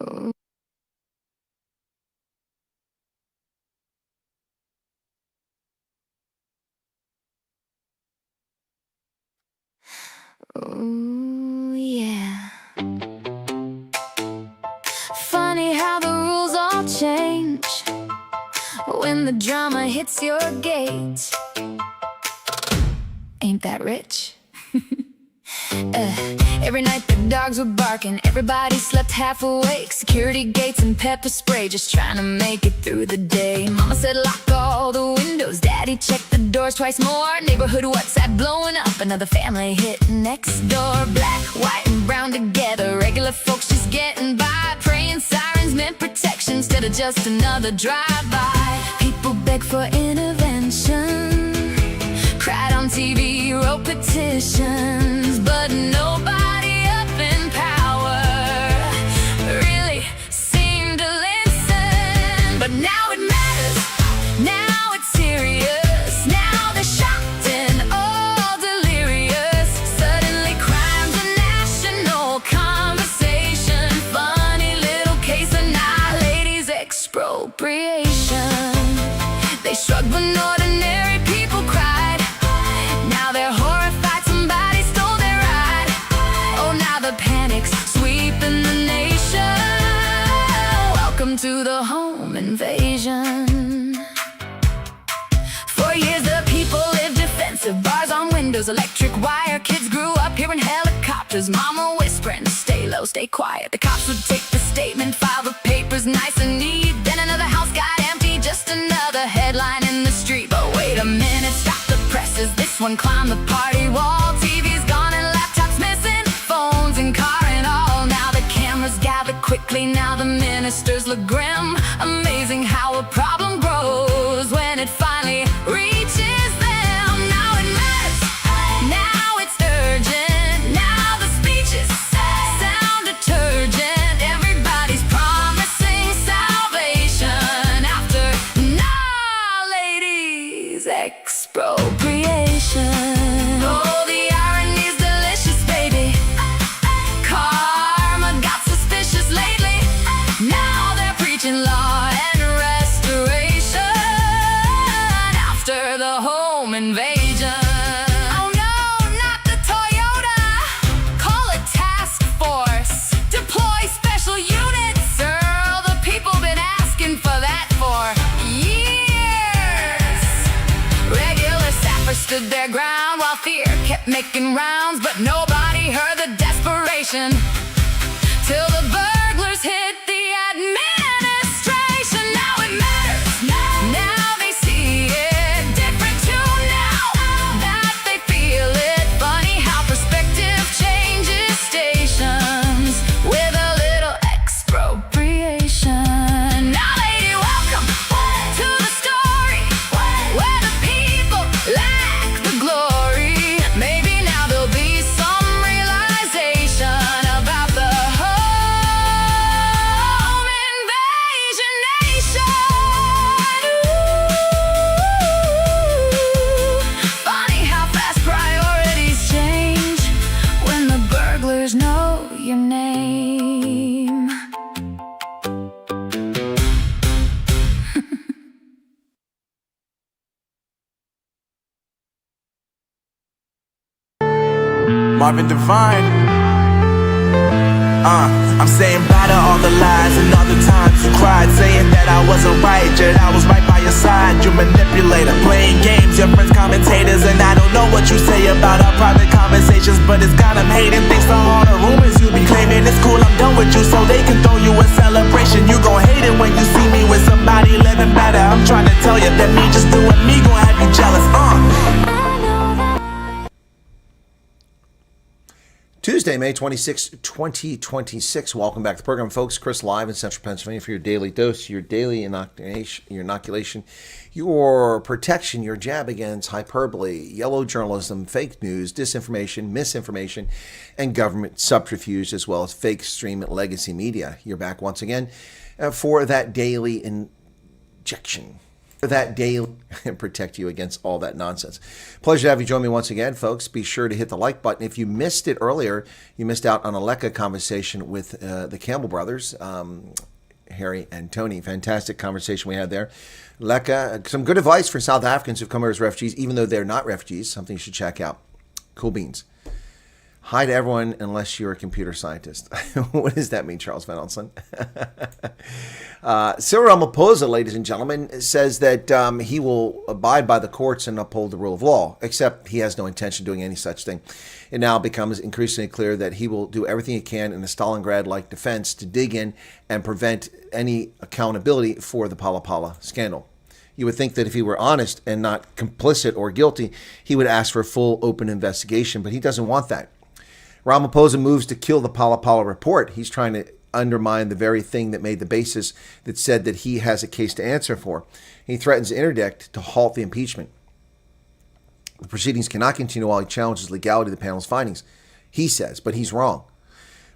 Oh, oh, yeah. Funny how the rules all change when the drama hits your gate. Ain't that rich? Every night the dogs were barking, everybody slept half awake. Security gates and pepper spray, just trying to make it through the day. Mama said lock all the windows, daddy checked the doors twice more. Neighborhood WhatsApp blowing up, another family hit next door. Black, white and brown together, regular folks just getting by. Praying sirens meant protection instead of just another drive-by. People beg for intervention, cried on TV, wrote petitions, but nobody up in power really seemed to listen. But now it matters, now it's serious, now they're shocked and all delirious. Suddenly crime's a national conversation. Funny little case of now ladies' expropriation. They shrugged when ordinary people cried. Now they're horrified somebody stole their ride. Oh, now the panic's sweeping the nation. Welcome to the home invasion. For years the people lived defensive, bars on windows, electric wire. Kids grew up hearing helicopters, mama whispering, stay low, stay quiet. The cops would take the statement, file the papers nice and neat. Then another house got empty, just another headline in the street. But wait a minute, stop the presses, this one climbed the party wall. TV's gone and laptops missing, phones and car and all. Now the cameras gather quickly, now the ministers look grim. Amazing how a problem grows when it finally reaches them. Now it matters, now it's urgent, now the speeches sound detergent. Everybody's promising salvation after ladies' expropriation. Oh, the irony's delicious, baby. Karma got suspicious lately. Now they're preaching law and restoration after the home invasion. Oh no, not the Toyota. Call a task force. Deploy special units. Girl, the people been asking for that for years. Regular staffers stood their ground while fear kept making rounds, but nobody heard the desperation till the burglars hit the administration. Now it matters, now they see it different too. Now that they feel it, funny how perspective changes stations with a little expropriation. Now lady, welcome to the story where the people lack the glory. Maybe now there'll be some realization about the home invasion nation. Ooh, funny how fast priorities change when the burglars know your name. Marvin Devine. I'm saying bye to all the lies and all the times you cried, saying that I wasn't right, yet I was right by your side. You manipulator, playing games, your friends commentators, and I don't know what you say about our private conversations, but it's got them hating. Thanks to all the rumors you be claiming. It's cool, I'm done with you, so they can throw you a celebration. You gon' hate it when you see me with somebody living better. I'm trying to tell you that me just doing me gon' have you jealous. Tuesday, May 26, 2026. Welcome back to the program, folks. Chris live in Central Pennsylvania for your daily dose, your daily inoculation, your protection, your jab against hyperbole, yellow journalism, fake news, disinformation, misinformation, and government subterfuge, as well as fake stream legacy media. You're back once again for that daily injection. that daily and protect you against all that nonsense. Pleasure to have you join me once again, folks. Be sure to hit the like button. If you missed it earlier, you missed out on a Leka conversation with the Campbell brothers, Harry and Tony. Fantastic conversation we had there. Leka, some good advice for South Africans who've come here as refugees, even though they're not refugees, something you should check out. Cool beans. Hi to everyone unless you're a computer scientist. What does that mean, Charles Van Olsen? Cyril Ramaphosa, ladies and gentlemen, says that he will abide by the courts and uphold the rule of law, except he has no intention of doing any such thing. It now becomes increasingly clear that he will do everything he can in a Stalingrad-like defense to dig in and prevent any accountability for the Pala Pala scandal. You would think that if he were honest and not complicit or guilty, he would ask for a full, open investigation, but he doesn't want that. Ramaphosa moves to kill the Pala Pala report. He's trying to undermine the very thing that made the basis that said that he has a case to answer for. He threatens to interdict to halt the impeachment. The proceedings cannot continue while he challenges legality of the panel's findings, he says, but he's wrong.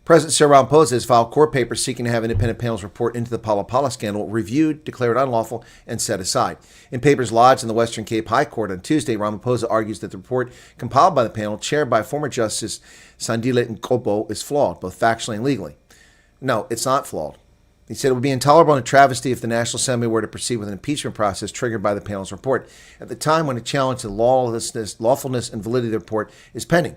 President Cyril Ramaphosa has filed court papers seeking to have independent panel's report into the Pala Pala scandal reviewed, declared unlawful, and set aside. In papers lodged in the Western Cape High Court on Tuesday, Ramaphosa argues that the report compiled by the panel, chaired by former Justice Sandile Nkobo, is flawed, both factually and legally. No, it's not flawed. He said it would be intolerable and a travesty if the National Assembly were to proceed with an impeachment process triggered by the panel's report at the time when a challenge to the lawfulness, and validity of the report is pending.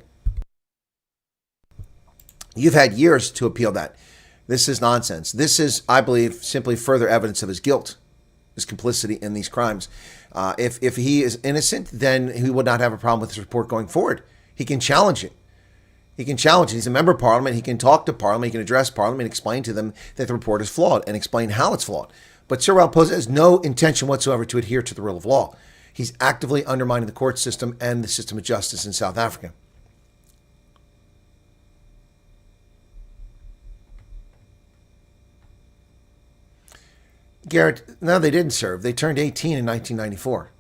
You've had years to appeal that. This is nonsense. This is, I believe, simply further evidence of his guilt, his complicity in these crimes. If he is innocent, then he would not have a problem with this report going forward. He can challenge it. He can challenge it. He's a member of Parliament. He can talk to Parliament. He can address Parliament and explain to them that the report is flawed and explain how it's flawed. But Cyril Ramaphosa has no intention whatsoever to adhere to the rule of law. He's actively undermining the court system and the system of justice in South Africa. Garrett, no, they didn't serve. They turned 18 in 1994.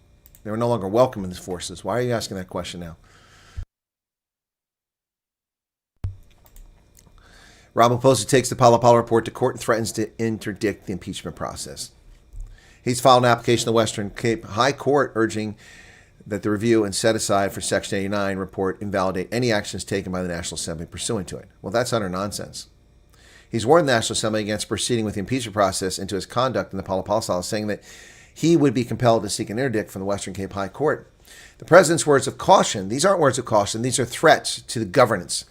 They were no longer welcome in the forces. Why are you asking that question now? Ramaphosa takes the Pala Pala report to court and threatens to interdict the impeachment process. He's filed an application in the Western Cape High Court urging that the review and set aside for Section 89 report invalidate any actions taken by the National Assembly pursuant to it. Well, that's utter nonsense. He's warned the National Assembly against proceeding with the impeachment process into his conduct in the Pala Pala trial, saying that he would be compelled to seek an interdict from the Western Cape High Court. The president's words of caution, these aren't words of caution, these are threats to the governance,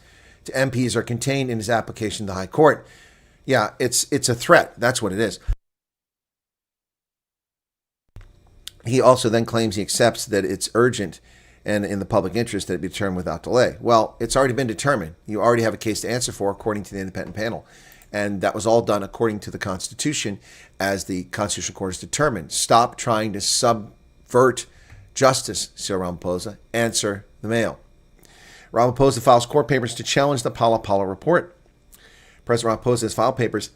to MPs, are contained in his application to the High Court. Yeah, it's a threat. That's what it is. He also then claims he accepts that it's urgent and in the public interest that it be determined without delay. Well, it's already been determined. You already have a case to answer for according to the independent panel. And that was all done according to the Constitution, as the Constitutional Court has determined. Stop trying to subvert justice, Cyril Ramaphosa. Answer the mail. Ramaphosa files court papers to challenge the Pala Pala report. President Ramaphosa has filed papers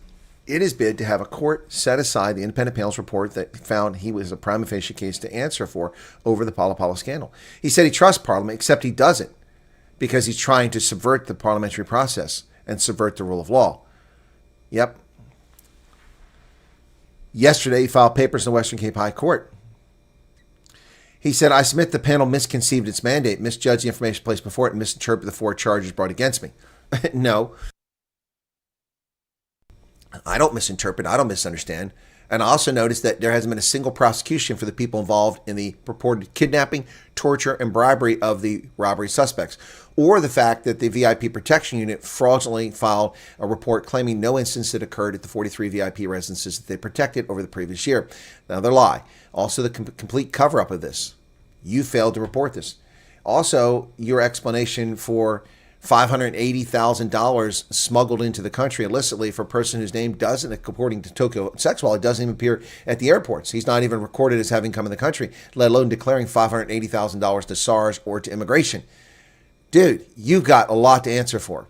in his bid to have a court set aside the independent panel's report that found he was a prima facie case to answer for over the Pala Pala scandal. He said he trusts Parliament, except he doesn't, because he's trying to subvert the parliamentary process and subvert the rule of law. Yep. Yesterday, he filed papers in the Western Cape High Court. He said, I submit the panel misconceived its mandate, misjudged the information placed before it, and misinterpreted the 4 charges brought against me. No. I don't misinterpret. I don't misunderstand. And I also noticed that there hasn't been a single prosecution for the people involved in the purported kidnapping, torture, and bribery of the robbery suspects, or the fact that the VIP Protection Unit fraudulently filed a report claiming no incidents that occurred at the 43 VIP residences that they protected over the previous year. Another lie. Also, the complete cover-up of this. You failed to report this. Also, your explanation for $580,000 smuggled into the country illicitly for a person whose name doesn't, according to Tokyo Sex Wallet, doesn't even appear at the airports. He's not even recorded as having come in the country, let alone declaring $580,000 to SARS or to immigration. Dude, you've got a lot to answer for.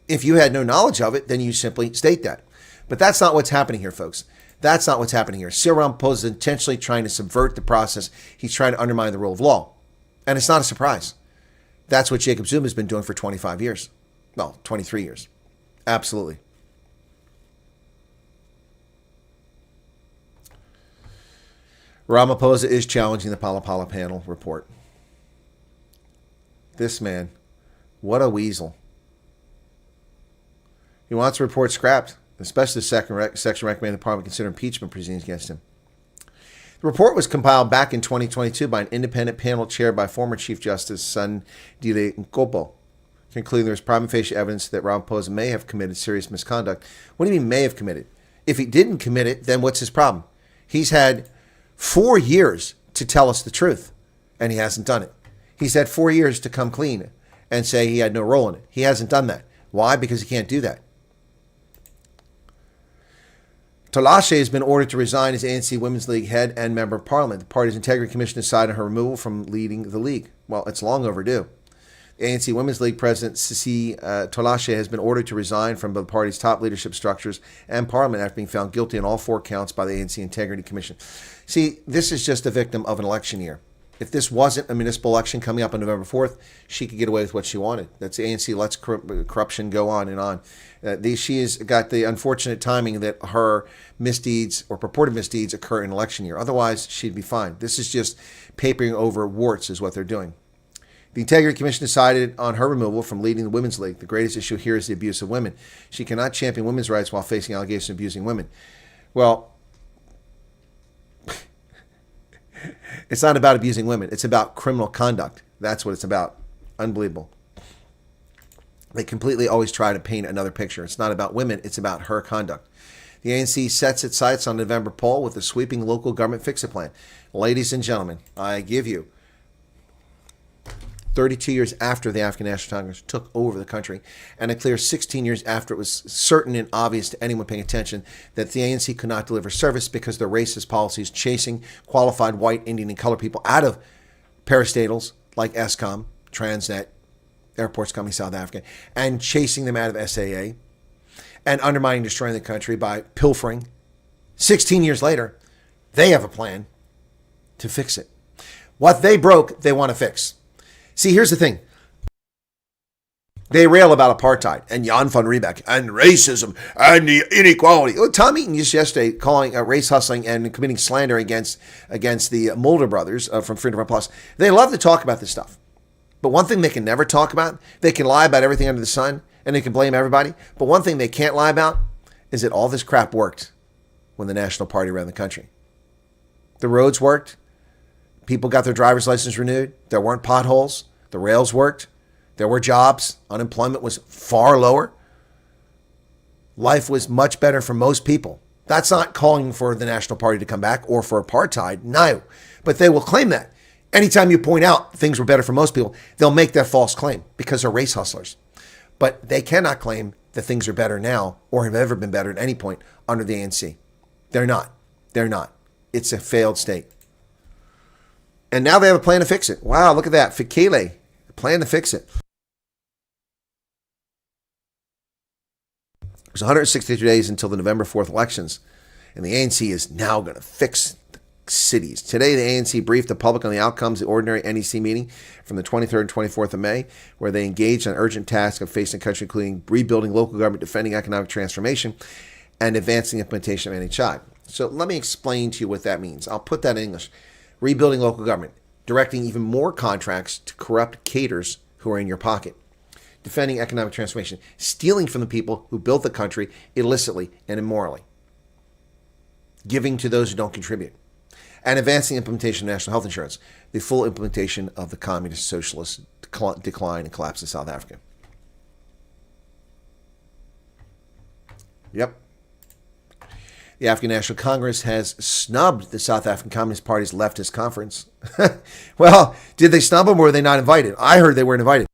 If you had no knowledge of it, then you simply state that. But that's not what's happening here, folks. That's not what's happening here. Cyril Ramaphosa is intentionally trying to subvert the process. He's trying to undermine the rule of law. And it's not a surprise. That's what Jacob Zuma has been doing for 25 years. Well, 23 years. Absolutely. Ramaphosa is challenging the Pala Pala panel report. This man, what a weasel. He wants the report scrapped, especially the section recommending the Parliament consider impeachment proceedings against him. The report was compiled back in 2022 by an independent panel chaired by former Chief Justice Sandile Nkopo, concluding there is prima facie evidence that Ramaphosa may have committed serious misconduct. What do you mean may have committed? If he didn't commit it, then what's his problem? He's had 4 years to tell us the truth, and he hasn't done it. He's had 4 years to come clean and say he had no role in it. He hasn't done that. Why? Because he can't do that. Tolashe has been ordered to resign as ANC Women's League head and member of parliament. The party's integrity commission decided on her removal from leading the league. Well, it's long overdue. The ANC Women's League president, Sisi Tolashe, has been ordered to resign from the party's top leadership structures and parliament after being found guilty on all 4 counts by the ANC Integrity Commission. See, this is just a victim of an election year. If this wasn't a municipal election coming up on November 4th, she could get away with what she wanted. That's the ANC lets corruption go on and on. She has got the unfortunate timing that her misdeeds or purported misdeeds occur in an election year. Otherwise, she'd be fine. This is just papering over warts is what they're doing. The Integrity Commission decided on her removal from leading the Women's League. The greatest issue here is the abuse of women. She cannot champion women's rights while facing allegations of abusing women. Well, it's not about abusing women. It's about criminal conduct. That's what it's about. Unbelievable. They completely always try to paint another picture. It's not about women. It's about her conduct. The ANC sets its sights on November poll with a sweeping local government fix-it plan. Ladies and gentlemen, I give you 32 years after the African National Congress took over the country, and a clear 16 years after it was certain and obvious to anyone paying attention that the ANC could not deliver service because their racist policies chasing qualified white, Indian, and colored people out of parastatals like Eskom, Transnet, Airports Company South Africa, and chasing them out of SAA, and undermining and destroying the country by pilfering. 16 years later, they have a plan to fix it. What they broke, they want to fix. See, here's the thing. They rail about apartheid and Jan van Riebeck and racism and the inequality. Tom Eaton just yesterday calling race hustling and committing slander against the Mulder brothers from Freedom of Plus. They love to talk about this stuff. But one thing they can never talk about, they can lie about everything under the sun and they can blame everybody. But one thing they can't lie about is that all this crap worked when the National Party ran the country. The roads worked. People got their driver's license renewed. There weren't potholes. The rails worked. There were jobs. Unemployment was far lower. Life was much better for most people. That's not calling for the National Party to come back or for apartheid. No. But they will claim that. Anytime you point out things were better for most people, they'll make that false claim because they're race hustlers. But they cannot claim that things are better now or have ever been better at any point under the ANC. They're not. They're not. It's a failed state. And now they have a plan to fix it. Wow, look at that. Fikile, a plan to fix it. There's 162 days until the November 4th elections, and the ANC is now going to fix the cities. Today, the ANC briefed the public on the outcomes of the ordinary NEC meeting from the 23rd and 24th of May, where they engaged on urgent tasks of facing the country, including rebuilding local government, defending economic transformation, and advancing the implementation of NHI. So let me explain to you what that means. I'll put that in English. Rebuilding local government, directing even more contracts to corrupt cadres who are in your pocket, defending economic transformation, stealing from the people who built the country illicitly and immorally, giving to those who don't contribute, and advancing implementation of national health insurance, the full implementation of the communist socialist decline and collapse of South Africa. Yep. The African National Congress has snubbed the South African Communist Party's leftist conference. Well, did they snub them or were they not invited? I heard they weren't invited.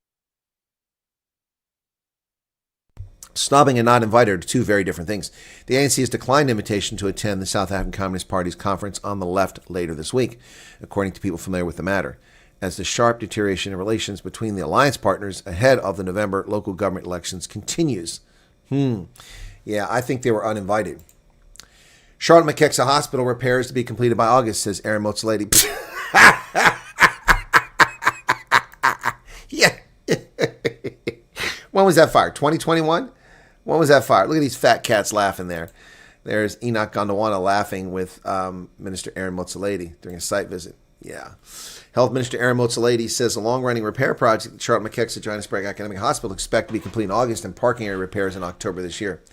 Snubbing and not invited are two very different things. The ANC has declined invitation to attend the South African Communist Party's conference on the left later this week, according to people familiar with the matter, as the sharp deterioration in relations between the alliance partners ahead of the November local government elections continues. Yeah, I think they were uninvited. Charlotte McKexa Hospital repairs to be completed by August, says Aaron Mozzolati. Yeah. When was that fired? 2021? When was that fired? Look at these fat cats laughing there. There's Enoch Gondwana laughing with Minister Aaron Motsoaledi during a site visit. Yeah. Health Minister Aaron Motsoaledi says the long-running repair project at Charlotte McKexa Johannesburg Academic Hospital expect to be complete in August and parking area repairs in October this year.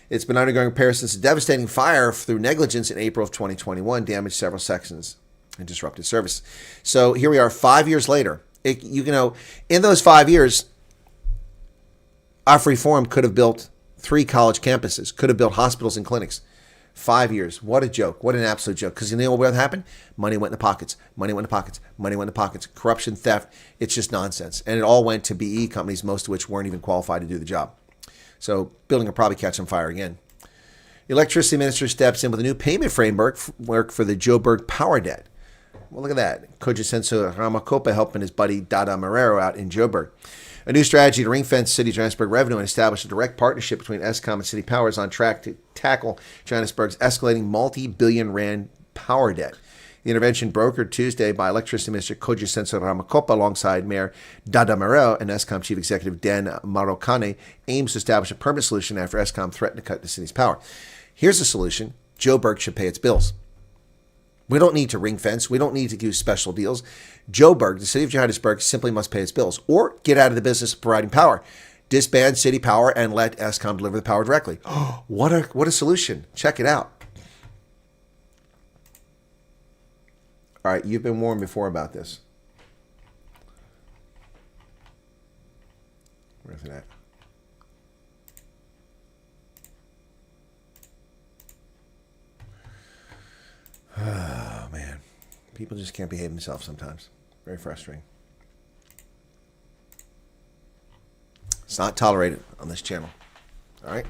It's been undergoing repairs since a devastating fire through negligence in April of 2021 damaged several sections and disrupted service. So here we are 5 years later. In those 5 years, our free forum could have built 3 college campuses, could have built hospitals and clinics. 5 years. What a joke. What an absolute joke. Because you know what happened? Money went in the pockets. Money went in the pockets. Money went in the pockets. Corruption, theft. It's just nonsense. And it all went to BE companies, most of which weren't even qualified to do the job. So building will probably catch on fire again. The electricity minister steps in with a new payment framework for the Joburg power debt. Well, look at that. Cyril Ramaphosa helping his buddy Dada Marrero out in Joburg. A new strategy to ring-fence City of Johannesburg revenue and establish a direct partnership between Eskom and City Power is on track to tackle Johannesburg's escalating multi-billion rand power debt. The intervention, brokered Tuesday by Electricity Minister Cyril Ramaphosa alongside Mayor Dada Marrero and Eskom Chief Executive Dan Marokane, aims to establish a permanent solution after Eskom threatened to cut the city's power. Here's the solution. Joburg should pay its bills. We don't need to ring fence. We don't need to do special deals. Joburg, the city of Johannesburg, simply must pay its bills or get out of the business of providing power. Disband city power and let Eskom deliver the power directly. What a solution. Check it out. All right, you've been warned before about this. Where's it at? Oh, man. People just can't behave themselves sometimes. Very frustrating. It's not tolerated on this channel. All right?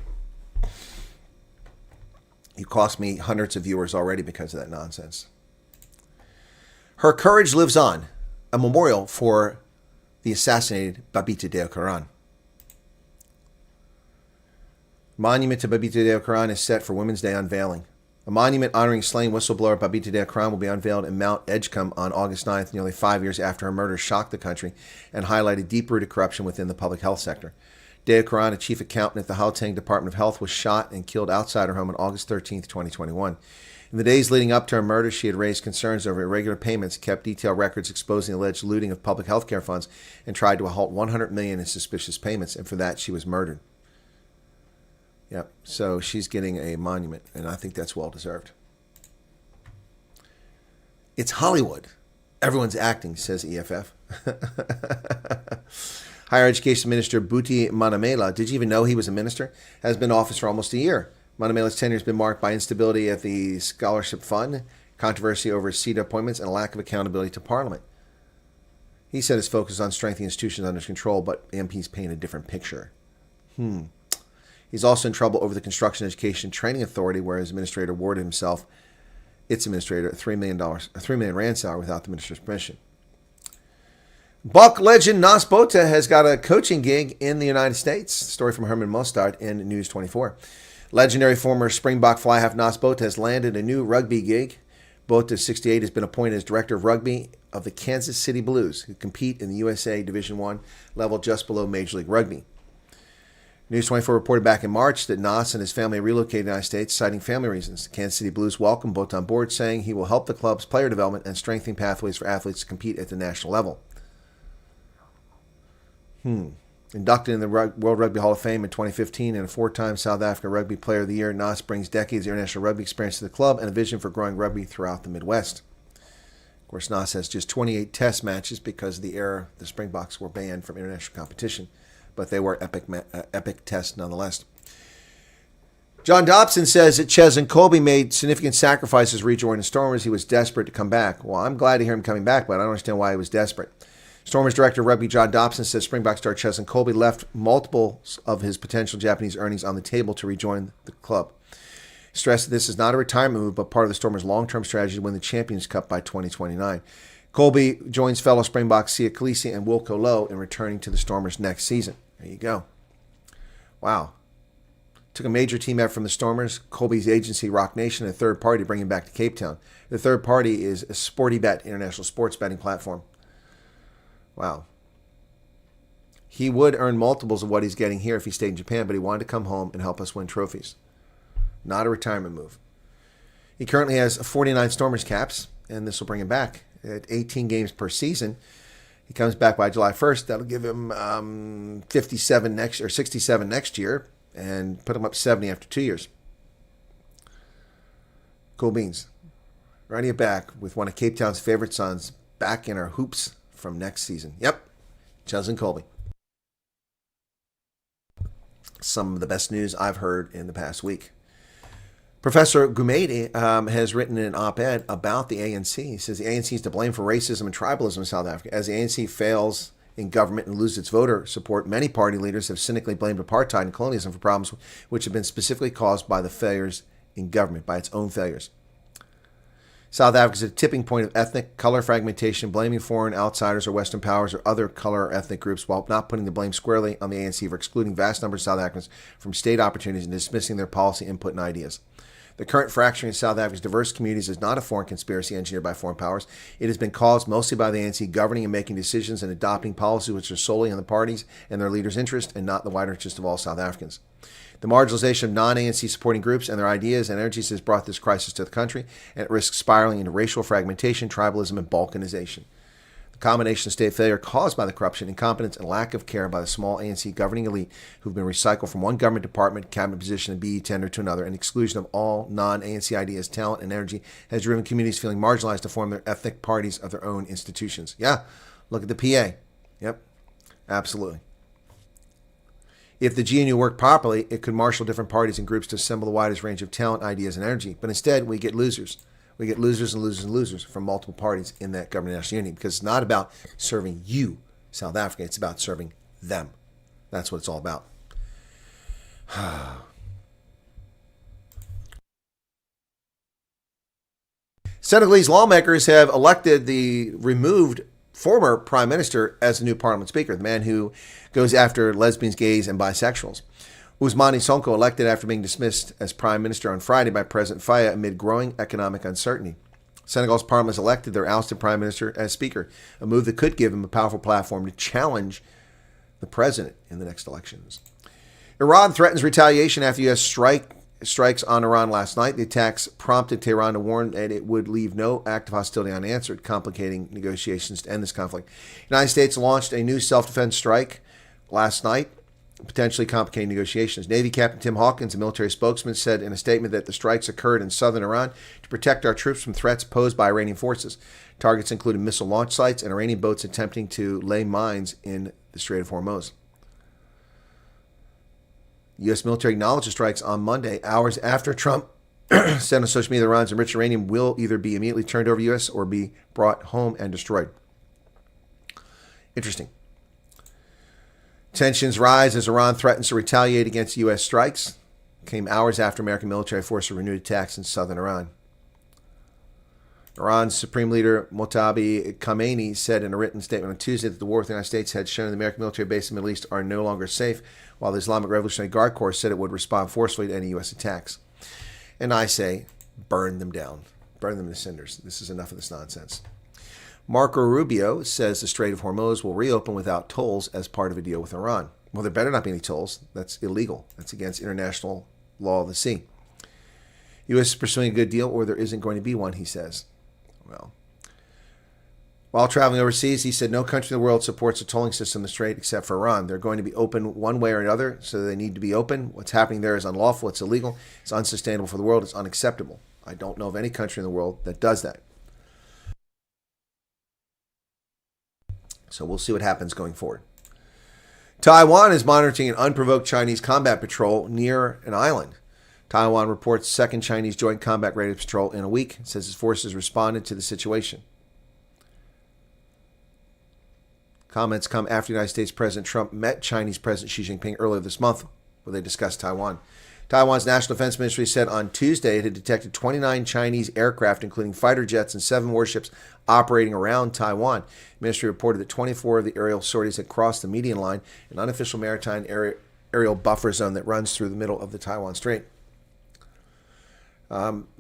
You cost me hundreds of viewers already because of that nonsense. Her courage lives on. A memorial for the assassinated Babita Deokaran. Monument to Babita Deokaran is set for Women's Day unveiling. A monument honoring slain whistleblower Babita Deokaran will be unveiled in Mount Edgecombe on August 9th, nearly 5 years after her murder shocked the country and highlighted deep-rooted corruption within the public health sector. Deokaran, a chief accountant at the Gauteng Department of Health, was shot and killed outside her home on August 13th, 2021. In the days leading up to her murder, she had raised concerns over irregular payments, kept detailed records exposing alleged looting of public health care funds, and tried to halt $100 million in suspicious payments, and for that she was murdered. Yep, so she's getting a monument, and I think that's well-deserved. It's Hollywood. Everyone's acting, says EFF. Higher Education Minister Buti Manamela, did you even know he was a minister? Has been in office for almost a year. Manamela's tenure has been marked by instability at the Scholarship Fund, controversy over seat appointments, and a lack of accountability to Parliament. He said his focus is on strengthening institutions under control, but MPs paint a different picture. He's also in trouble over the Construction Education Training Authority, where his administrator awarded himself, its administrator, a $3 million rand salary without the minister's permission. Buck legend Nas Botha has got a coaching gig in the United States. Story from Herman Mostard in News 24. Legendary former Springbok fly half Nas Botha has landed a new rugby gig. Botha, 68, has been appointed as director of rugby of the Kansas City Blues, who compete in the USA Division I level just below Major League Rugby. News 24 reported back in March that Nas and his family relocated to the United States, citing family reasons. The Kansas City Blues welcomed Botha on board, saying he will help the club's player development and strengthen pathways for athletes to compete at the national level. Inducted in the World Rugby Hall of Fame in 2015 and a 4-time South African Rugby Player of the Year, Nas brings decades of international rugby experience to the club and a vision for growing rugby throughout the Midwest. Of course, Nas has just 28 test matches because of the era the Springboks were banned from international competition, but they were epic tests nonetheless. John Dobson says that Ches and Colby made significant sacrifices rejoining the Stormers. He was desperate to come back. Well, I'm glad to hear him coming back, but I don't understand why he was desperate. Stormers director of rugby John Dobson says Springbok star Ches and Colby left multiple of his potential Japanese earnings on the table to rejoin the club. He stressed that this is not a retirement move, but part of the Stormers' long-term strategy to win the Champions Cup by 2029. Colby joins fellow Springboks Sia Khaleesi and Wilco Low in returning to the Stormers next season. There you go. Wow. Took a major team effort from the Stormers, Colby's agency Rock Nation, and a third party to bring him back to Cape Town. The third party is a SportyBet international sports betting platform. Wow. He would earn multiples of what he's getting here if he stayed in Japan, but he wanted to come home and help us win trophies. not a retirement move. He currently has 49 Stormers caps, and this will bring him back at 18 games per season. He comes back by July 1st. That'll give him 57 next or 67 next year, and put him up 70 after 2 years. Cool beans. Running it back with one of Cape Town's favorite sons back in our hoops from next season. Yep, Chuz and Colby. Some of the best news I've heard in the past week. Professor Gumede has written an op-ed about the ANC. He says the ANC is to blame for racism and tribalism in South Africa. As the ANC fails in government and loses its voter support, many party leaders have cynically blamed apartheid and colonialism for problems which have been specifically caused by the failures in government, by its own failures. South Africa is at a tipping point of ethnic color fragmentation, blaming foreign outsiders or Western powers or other color or ethnic groups while not putting the blame squarely on the ANC for excluding vast numbers of South Africans from state opportunities and dismissing their policy input and ideas. The current fracturing of South Africa's diverse communities is not a foreign conspiracy engineered by foreign powers. It has been caused mostly by the ANC governing and making decisions and adopting policies which are solely in the parties and their leaders' interest and not the wider interest of all South Africans. The marginalization of non-ANC supporting groups and their ideas and energies has brought this crisis to the country, and it risks spiraling into racial fragmentation, tribalism, and balkanization. The combination of state failure caused by the corruption, incompetence, and lack of care by the small ANC governing elite who've been recycled from one government department, cabinet position, and BE tender to another, and exclusion of all non-ANC ideas, talent, and energy has driven communities feeling marginalized to form their ethnic parties of their own institutions. Yeah, look at the PA. Yep, absolutely. If the GNU worked properly, it could marshal different parties and groups to assemble the widest range of talent, ideas, and energy. But instead, we get losers. We get losers and losers and losers from multiple parties in that government national union, because it's not about serving you, South Africa. It's about serving them. That's what it's all about. Senegalese lawmakers have elected the removed former prime minister as the new parliament speaker, the man who goes after lesbians, gays, and bisexuals. Ousmane Sonko elected after being dismissed as prime minister on Friday by President Faye amid growing economic uncertainty. Senegal's parliament has elected their ousted prime minister as speaker, a move that could give him a powerful platform to challenge the president in the next elections. Iran threatens retaliation after U.S. strikes on Iran last night. The attacks prompted Tehran to warn that it would leave no act of hostility unanswered, complicating negotiations to end this conflict. The United States launched a new self-defense strike last night, potentially complicating negotiations. Navy Captain Tim Hawkins, a military spokesman, said in a statement that the strikes occurred in southern Iran to protect our troops from threats posed by Iranian forces. Targets included missile launch sites and Iranian boats attempting to lay mines in the Strait of Hormuz. U.S. military acknowledged the strikes on Monday, hours after Trump said on social media that Iran's enriched uranium will either be immediately turned over to U.S. or be brought home and destroyed. Interesting. Tensions rise as Iran threatens to retaliate against U.S. strikes. Came hours after American military forces renewed attacks in southern Iran. Iran's Supreme Leader Muqtada Khamenei said in a written statement on Tuesday that the war with the United States had shown the American military bases in the Middle East are no longer safe, while the Islamic Revolutionary Guard Corps said it would respond forcefully to any U.S. attacks. And I say, burn them down. Burn them to cinders. This is enough of this nonsense. Marco Rubio says the Strait of Hormuz will reopen without tolls as part of a deal with Iran. Well, there better not be any tolls. That's illegal. That's against international law of the sea. U.S. is pursuing a good deal, or there isn't going to be one, he says. Well, while traveling overseas, he said no country in the world supports a tolling system in the Strait except for Iran. They're going to be open one way or another, so they need to be open. What's happening there is unlawful. It's illegal. It's unsustainable for the world. It's unacceptable. I don't know of any country in the world that does that. So we'll see what happens going forward. Taiwan is monitoring an unprovoked Chinese combat patrol near an island. Taiwan reports second Chinese joint combat rated patrol in a week. It says its forces responded to the situation. Comments come after United States President Trump met Chinese President Xi Jinping earlier this month, where they discussed Taiwan. Taiwan's National Defense Ministry said on Tuesday it had detected 29 Chinese aircraft, including fighter jets and 7 warships, operating around Taiwan. The ministry reported that 24 of the aerial sorties had crossed the median line, an unofficial maritime aerial buffer zone that runs through the middle of the Taiwan Strait.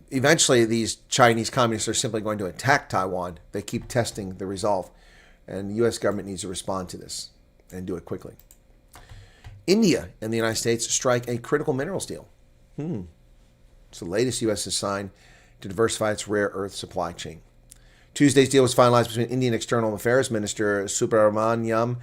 Eventually, these Chinese communists are simply going to attack Taiwan. They keep testing the resolve, and the U.S. government needs to respond to this and do it quickly. India and the United States strike a critical minerals deal. It's the latest U.S. has signed to diversify its rare earth supply chain. Tuesday's deal was finalized between Indian External Affairs Minister Subramanyam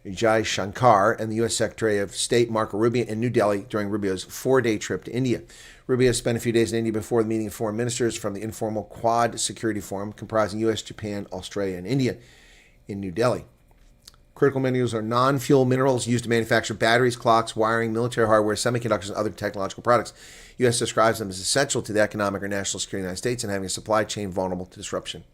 Jaishankar and the U.S. Secretary of State Marco Rubio in New Delhi during Rubio's 4-day trip to India. Rubio spent a few days in India before the meeting of foreign ministers from the informal Quad Security Forum comprising U.S., Japan, Australia, and India in New Delhi. Critical minerals are non-fuel minerals used to manufacture batteries, clocks, wiring, military hardware, semiconductors, and other technological products. The U.S. describes them as essential to the economic or national security of the United States and having a supply chain vulnerable to disruption.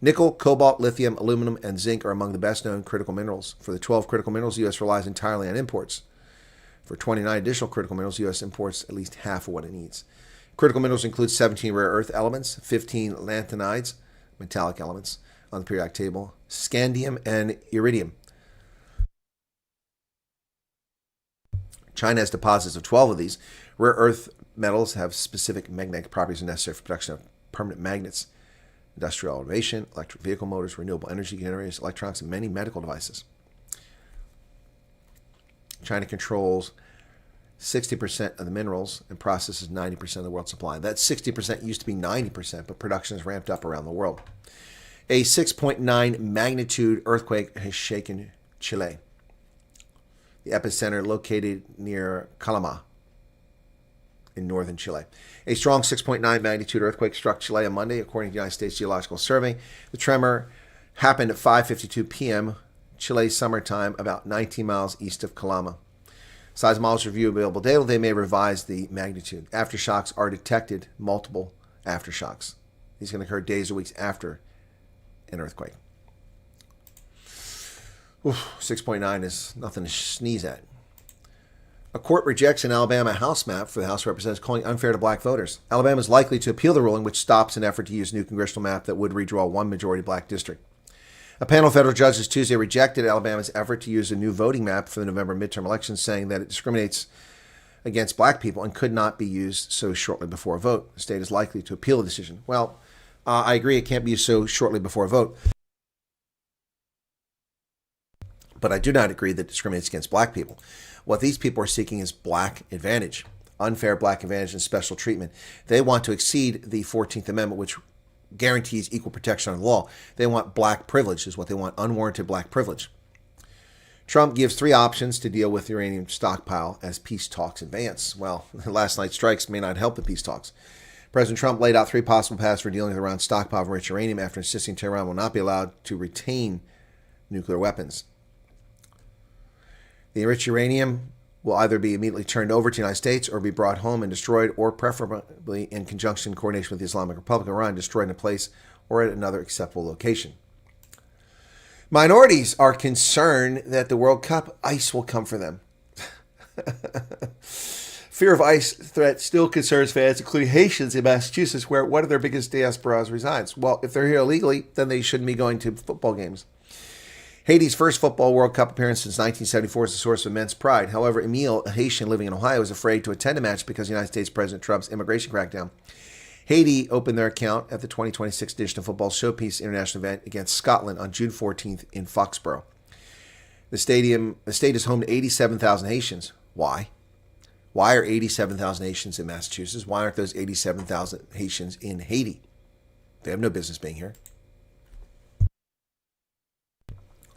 Nickel, cobalt, lithium, aluminum, and zinc are among the best-known critical minerals. For the 12 critical minerals, the U.S. relies entirely on imports. For 29 additional critical minerals, the U.S. imports at least half of what it needs. Critical minerals include 17 rare earth elements, 15 lanthanides, metallic elements on the periodic table, scandium, and iridium. China has deposits of 12 of these. Rare earth metals have specific magnetic properties necessary for production of permanent magnets, industrial automation, electric vehicle motors, renewable energy generators, electronics, and many medical devices. China controls 60% of the minerals and processes 90% of the world's supply. That 60% used to be 90%, but production has ramped up around the world. A 6.9 magnitude earthquake has shaken Chile. The epicenter located near Calama in northern Chile. A strong 6.9 magnitude earthquake struck Chile on Monday, according to the United States Geological Survey. The tremor happened at 5:52 p.m. Chile's summertime, about 19 miles east of Calama. Seismologists review available data. They may revise the magnitude. Aftershocks are detected, multiple aftershocks. These can occur days or weeks after an earthquake. 6.9 is nothing to sneeze at. A court rejects an Alabama House map for the House of Representatives, calling it unfair to black voters. Alabama is likely to appeal the ruling, which stops an effort to use a new congressional map that would redraw one majority black district. A panel of federal judges Tuesday rejected Alabama's effort to use a new voting map for the November midterm elections, saying that it discriminates against black people and could not be used so shortly before a vote. The state is likely to appeal the decision. Well, I agree it can't be used so shortly before a vote. But I do not agree that it discriminates against black people. What these people are seeking is black advantage, unfair black advantage and special treatment. They want to exceed the 14th Amendment, which guarantees equal protection under the law. They want black privilege, is what they want, unwarranted black privilege. Trump gives 3 options to deal with the uranium stockpile as peace talks advance. Well, last night's strikes may not help the peace talks. President Trump laid out 3 possible paths for dealing with Iran's stockpile of rich uranium after insisting Tehran will not be allowed to retain nuclear weapons. The enriched uranium will either be immediately turned over to the United States or be brought home and destroyed, or preferably in conjunction and coordination with the Islamic Republic of Iran, destroyed in a place or at another acceptable location. Minorities are concerned that the World Cup ice will come for them. Fear of ice threat still concerns fans, including Haitians in Massachusetts, where one of their biggest diasporas resides. Well, if they're here illegally, then they shouldn't be going to football games. Haiti's first football World Cup appearance since 1974 is a source of immense pride. However, Emile, a Haitian living in Ohio, is afraid to attend a match because of United States President Trump's immigration crackdown. Haiti opened their account at the 2026 edition of football's Showpiece International event against Scotland on June 14th in Foxborough. The state is home to 87,000 Haitians. Why? Why are 87,000 Haitians in Massachusetts? Why aren't those 87,000 Haitians in Haiti? They have no business being here.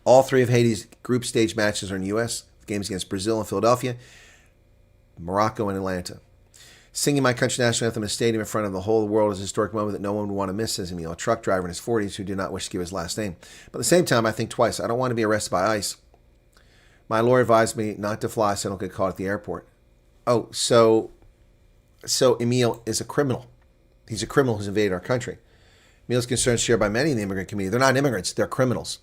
All 3 of Haiti's group stage matches are in the U.S., games against Brazil and Philadelphia, Morocco and Atlanta. Singing My Country National Anthem in a stadium in front of the whole world is a historic moment that no one would want to miss, says Emile, a truck driver in his 40s who did not wish to give his last name. But at the same time, I think twice. I don't want to be arrested by ICE. My lawyer advised me not to fly so I don't get caught at the airport. Oh, so Emile is a criminal. He's a criminal who's invaded our country. Emile's concerns shared by many in the immigrant community. They're not immigrants, they're criminals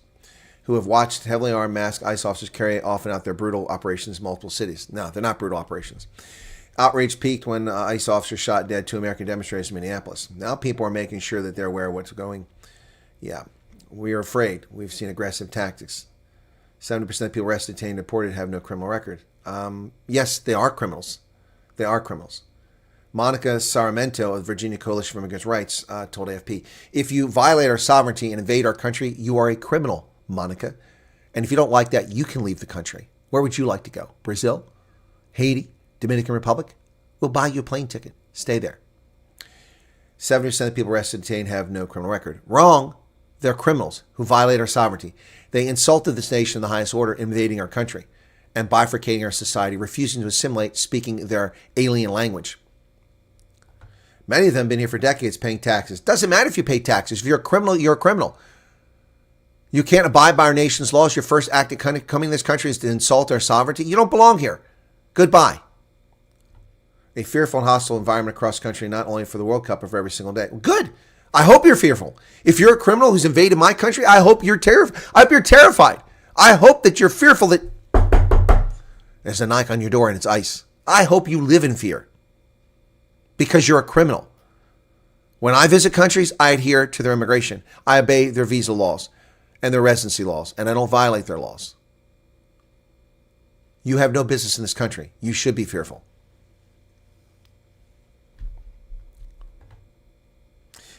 who have watched heavily armed masked ICE officers carry often out their brutal operations in multiple cities. No, they're not brutal operations. Outrage peaked when ICE officers shot dead 2 American demonstrators in Minneapolis. Now people are making sure that they're aware of what's going. Yeah, we are afraid. We've seen aggressive tactics. 70% of people arrested, detained, deported have no criminal record. Yes, they are criminals. They are criminals. Monica Saramento of the Virginia Coalition for Immigrants' Rights told AFP, if you violate our sovereignty and invade our country, you are a criminal, Monica. And if you don't like that, you can leave the country. Where would you like to go? Brazil? Haiti? Dominican Republic? We'll buy you a plane ticket. Stay there. 70% of the people arrested and detained have no criminal record. Wrong. They're criminals who violate our sovereignty. They insulted this nation in the highest order, invading our country and bifurcating our society, refusing to assimilate, speaking their alien language. Many of them have been here for decades paying taxes. Doesn't matter if you pay taxes. If you're a criminal, you're a criminal. You can't abide by our nation's laws. Your first act of coming to this country is to insult our sovereignty. You don't belong here. Goodbye. A fearful and hostile environment across the country, not only for the World Cup, but for every single day. Good. I hope you're fearful. If you're a criminal who's invaded my country, I hope you're terrified. I hope you're terrified. I hope that you're fearful that there's a knock on your door and it's ICE. I hope you live in fear because you're a criminal. When I visit countries, I adhere to their immigration. I obey their visa laws and their residency laws, and I don't violate their laws. You have no business in this country. You should be fearful.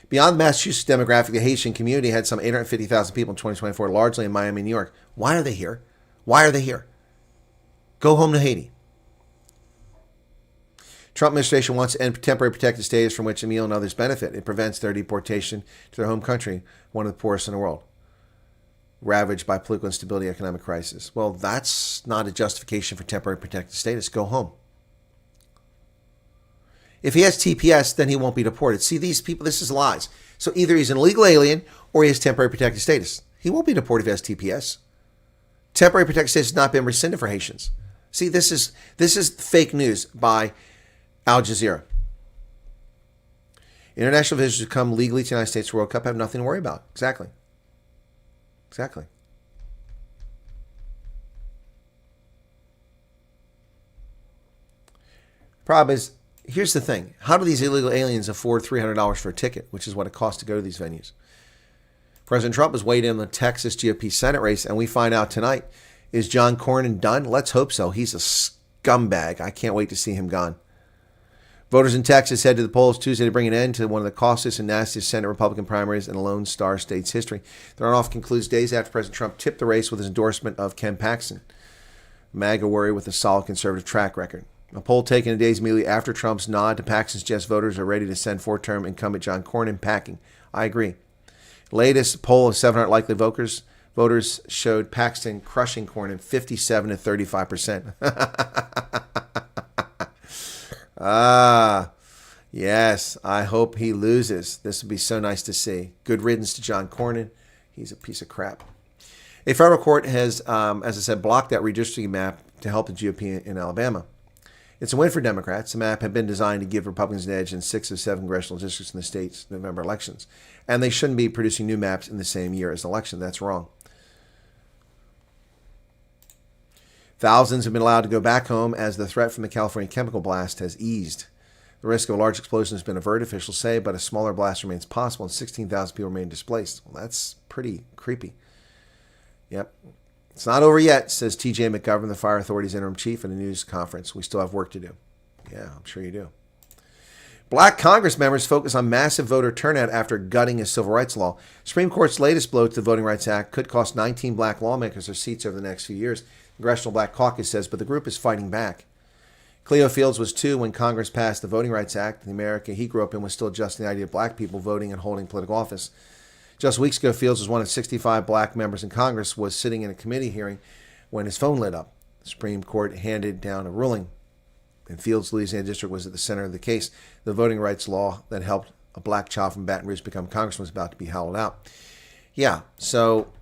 Beyond the Massachusetts demographic, the Haitian community had some 850,000 people in 2024, largely in Miami, New York. Why are they here? Why are they here? Go home to Haiti. Trump administration wants to end temporary protected status from which Emil and others benefit. It prevents their deportation to their home country, one of the poorest in the world, ravaged by political instability, economic crisis. Well, that's not a justification for temporary protected status. Go home. If he has TPS, then he won't be deported. See, these people, this is lies. So either he's an illegal alien or he has temporary protected status. He won't be deported if he has TPS. Temporary protected status has not been rescinded for Haitians. See, this is fake news by Al Jazeera. International visitors who come legally to the United States World Cup have nothing to worry about. Exactly. Exactly. Problem is, here's the thing. How do these illegal aliens afford $300 for a ticket, which is what it costs to go to these venues? President Trump has weighed in on the Texas GOP Senate race, and we find out tonight, is John Cornyn done? Let's hope so. He's a scumbag. I can't wait to see him gone. Voters in Texas head to the polls Tuesday to bring an end to one of the costliest and nastiest Senate Republican primaries in the Lone Star State's history. The runoff concludes days after President Trump tipped the race with his endorsement of Ken Paxton, MAGA warrior with a solid conservative track record. A poll taken in days immediately after Trump's nod to Paxton suggests voters are ready to send four-term incumbent John Cornyn packing. I agree. Latest poll of 700 likely voters showed Paxton crushing Cornyn 57 to 35%. Yes, I hope he loses. This would be so nice to see. Good riddance to John Cornyn. He's a piece of crap. A federal court has, as I said, blocked that redistricting map to help the GOP in Alabama. It's a win for Democrats. The map had been designed to give Republicans an edge in 6 of 7 congressional districts in the state's November elections. And they shouldn't be producing new maps in the same year as the election. That's wrong. Thousands have been allowed to go back home as the threat from the California chemical blast has eased. The risk of a large explosion has been averted, officials say, but a smaller blast remains possible and 16,000 people remain displaced. Well, that's pretty creepy. Yep. It's not over yet, says T.J. McGovern, the fire authority's interim chief, in a news conference. We still have work to do. Yeah, I'm sure you do. Black Congress members focus on massive voter turnout after gutting a civil rights law. Supreme Court's latest blow to the Voting Rights Act could cost 19 black lawmakers their seats over the next few years. Congressional Black Caucus says, but the group is fighting back. Cleo Fields was 2 when Congress passed the Voting Rights Act. The America he grew up in was still adjusting the idea of black people voting and holding political office. Just weeks ago, Fields was one of 65 black members in Congress, was sitting in a committee hearing when his phone lit up. The Supreme Court handed down a ruling, and Fields' Louisiana district was at the center of the case. The voting rights law that helped a black child from Baton Rouge become congressman was about to be hollowed out. Yeah, so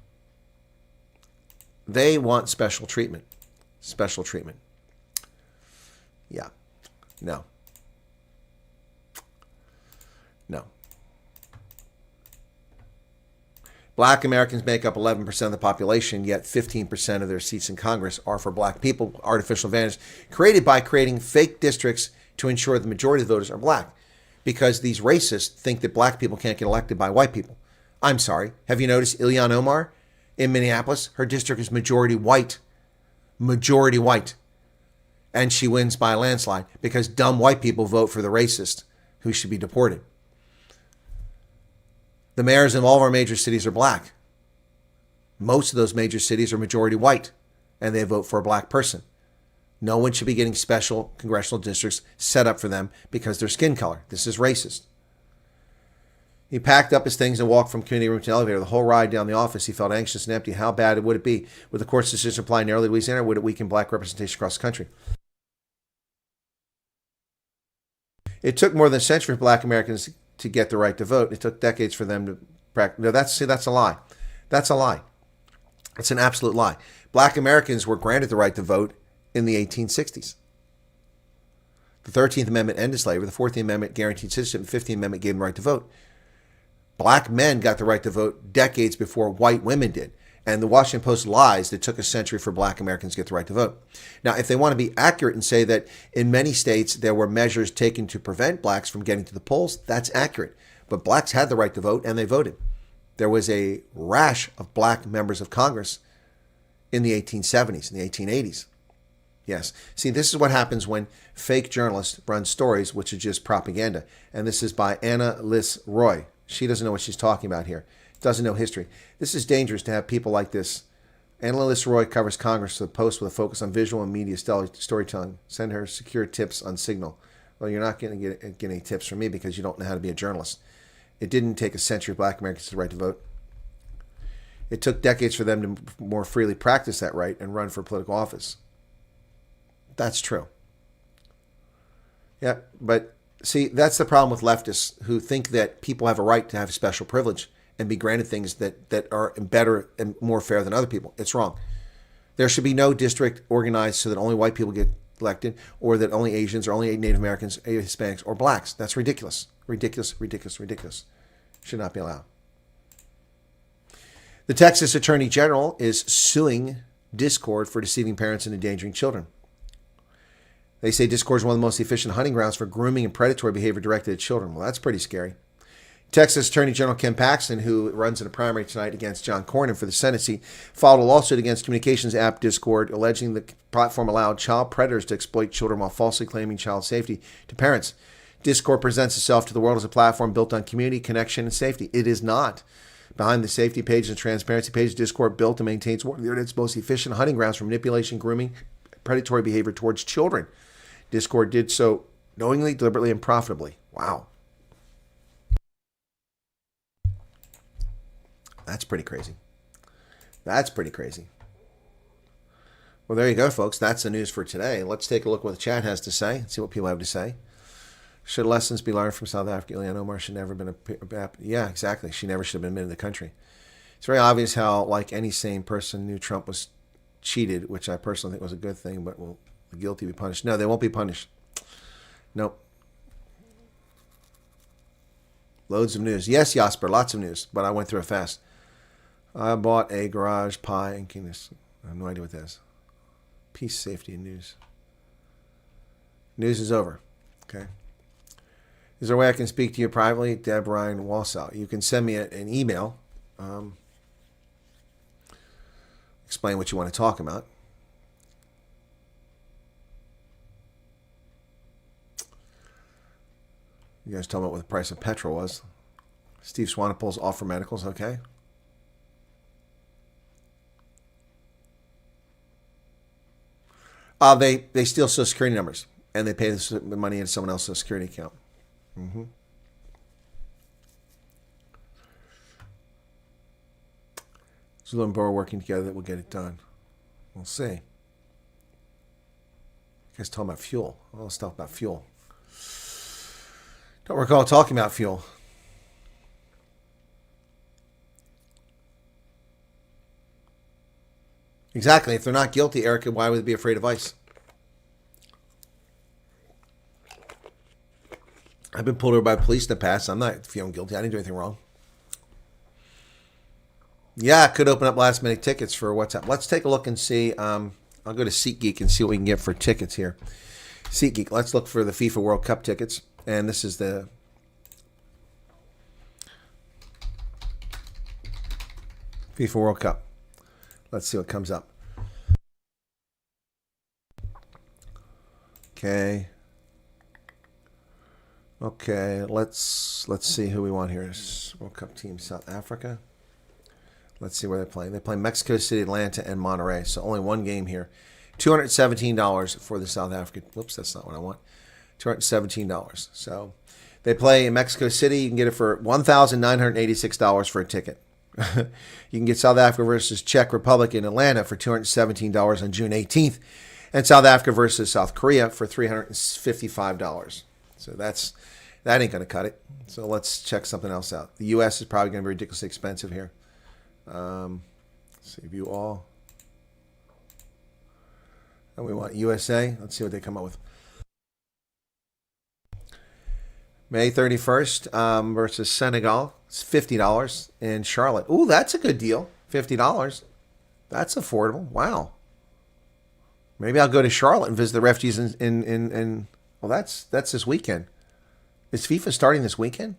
they want special treatment. Special treatment. Yeah. No. No. Black Americans make up 11% of the population, yet 15% of their seats in Congress are for black people. Artificial advantage created by creating fake districts to ensure the majority of the voters are black. Because these racists think that black people can't get elected by white people. I'm sorry. Have you noticed Ilhan Omar in Minneapolis? Her district is majority white. Majority white. And she wins by a landslide because dumb white people vote for the racist who should be deported. The mayors of all of our major cities are black. Most of those major cities are majority white, and they vote for a black person. No one should be getting special congressional districts set up for them because of their skin color. This is racist. He packed up his things and walked from committee room to the elevator. The whole ride down the office, he felt anxious and empty. How bad would it be? Would the court's decision apply narrowly to Louisiana, or would it weaken black representation across the country? It took more than a century for black Americans to get the right to vote. It took decades for them to practice. No, that's a lie. That's a lie. It's an absolute lie. Black Americans were granted the right to vote in the 1860s. The 13th Amendment ended slavery. The 14th Amendment guaranteed citizenship. The 15th Amendment gave them the right to vote. Black men got the right to vote decades before white women did. And the Washington Post lies that it took a century for black Americans to get the right to vote. Now, if they want to be accurate and say that in many states there were measures taken to prevent blacks from getting to the polls, that's accurate. But blacks had the right to vote and they voted. There was a rash of black members of Congress in the 1870s, in the 1880s. Yes. See, this is what happens when fake journalists run stories, which is just propaganda. And this is by Anna Liss Roy. She doesn't know what she's talking about here. Doesn't know history. This is dangerous to have people like this. Anna Liss Roy covers Congress to the Post with a focus on visual and media storytelling. Send her secure tips on Signal. Well, you're not going to get any tips from me because you don't know how to be a journalist. It didn't take a century of black Americans to the right to vote. It took decades for them to more freely practice that right and run for political office. That's true. Yeah, but see, that's the problem with leftists who think that people have a right to have special privilege and be granted things that are better and more fair than other people. It's wrong. There should be no district organized so that only white people get elected, or that only Asians or only Native Americans, Hispanics, or blacks. That's ridiculous. Ridiculous, ridiculous, ridiculous. Should not be allowed. The Texas Attorney General is suing Discord for deceiving parents and endangering children. They say Discord is one of the most efficient hunting grounds for grooming and predatory behavior directed at children. Well, that's pretty scary. Texas Attorney General Ken Paxton, who runs in a primary tonight against John Cornyn for the Senate seat, filed a lawsuit against communications app Discord, alleging the platform allowed child predators to exploit children while falsely claiming child safety to parents. Discord presents itself to the world as a platform built on community, connection, and safety. It is not. Behind the safety page and transparency page, Discord built and maintains one of the internet's most efficient hunting grounds for manipulation, grooming, predatory behavior towards children. Discord did so knowingly, deliberately, and profitably. Wow. That's pretty crazy. That's pretty crazy. Well, there you go, folks. That's the news for today. Let's take a look at what the chat has to say. See what people have to say. Should lessons be learned from South Africa? Ilhan Omar should never have been yeah, exactly. She never should have been admitted to the country. It's very obvious how, like any sane person, knew Trump was cheated, which I personally think was a good thing, but will the guilty be punished? No, they won't be punished. Nope. Loads of news. Yes, Jasper, lots of news, but I went through it fast. I bought a garage pie and Guinness. I have no idea what that is. Peace, safety, and news. News is over. Okay. Is there a way I can speak to you privately? Deb Ryan Walsall. You can send me an email. Explain what you want to talk about. You guys told me what the price of petrol was. Steve Swanepoel's Offer Medicals, okay. They steal Social Security numbers, and they pay the money into someone else's Social Security account. Mm-hmm. Zulu and Bo are working together that will get it done. We'll see. You guys talking about fuel. All this stuff about fuel. Don't recall talking about fuel. Exactly. If they're not guilty, Erica, why would they be afraid of ICE? I've been pulled over by police in the past. I'm not feeling guilty. I didn't do anything wrong. Yeah, I could open up last minute tickets for WhatsApp. Let's take a look and see. I'll go to SeatGeek and see what we can get for tickets here. SeatGeek. Let's look for the FIFA World Cup tickets. And this is the FIFA World Cup. Let's see what comes up. Okay. Okay, let's see who we want here. World Cup team, South Africa. Let's see where they're playing. They play Mexico City, Atlanta, and Monterrey. So only one game here. $217 for the South African. Whoops, that's not what I want. $217. So they play in Mexico City. You can get it for $1,986 for a ticket. You can get South Africa versus Czech Republic in Atlanta for $217 on June 18th. And South Africa versus South Korea for $355. So that ain't going to cut it. So let's check something else out. The U.S. is probably going to be ridiculously expensive here. Let's see, view all. And we want USA. Let's see what they come up with. May 31st versus Senegal. It's $50 in Charlotte. Ooh, that's a good deal. $50. That's affordable. Wow. Maybe I'll go to Charlotte and visit the refugees in well, that's this weekend. Is FIFA starting this weekend?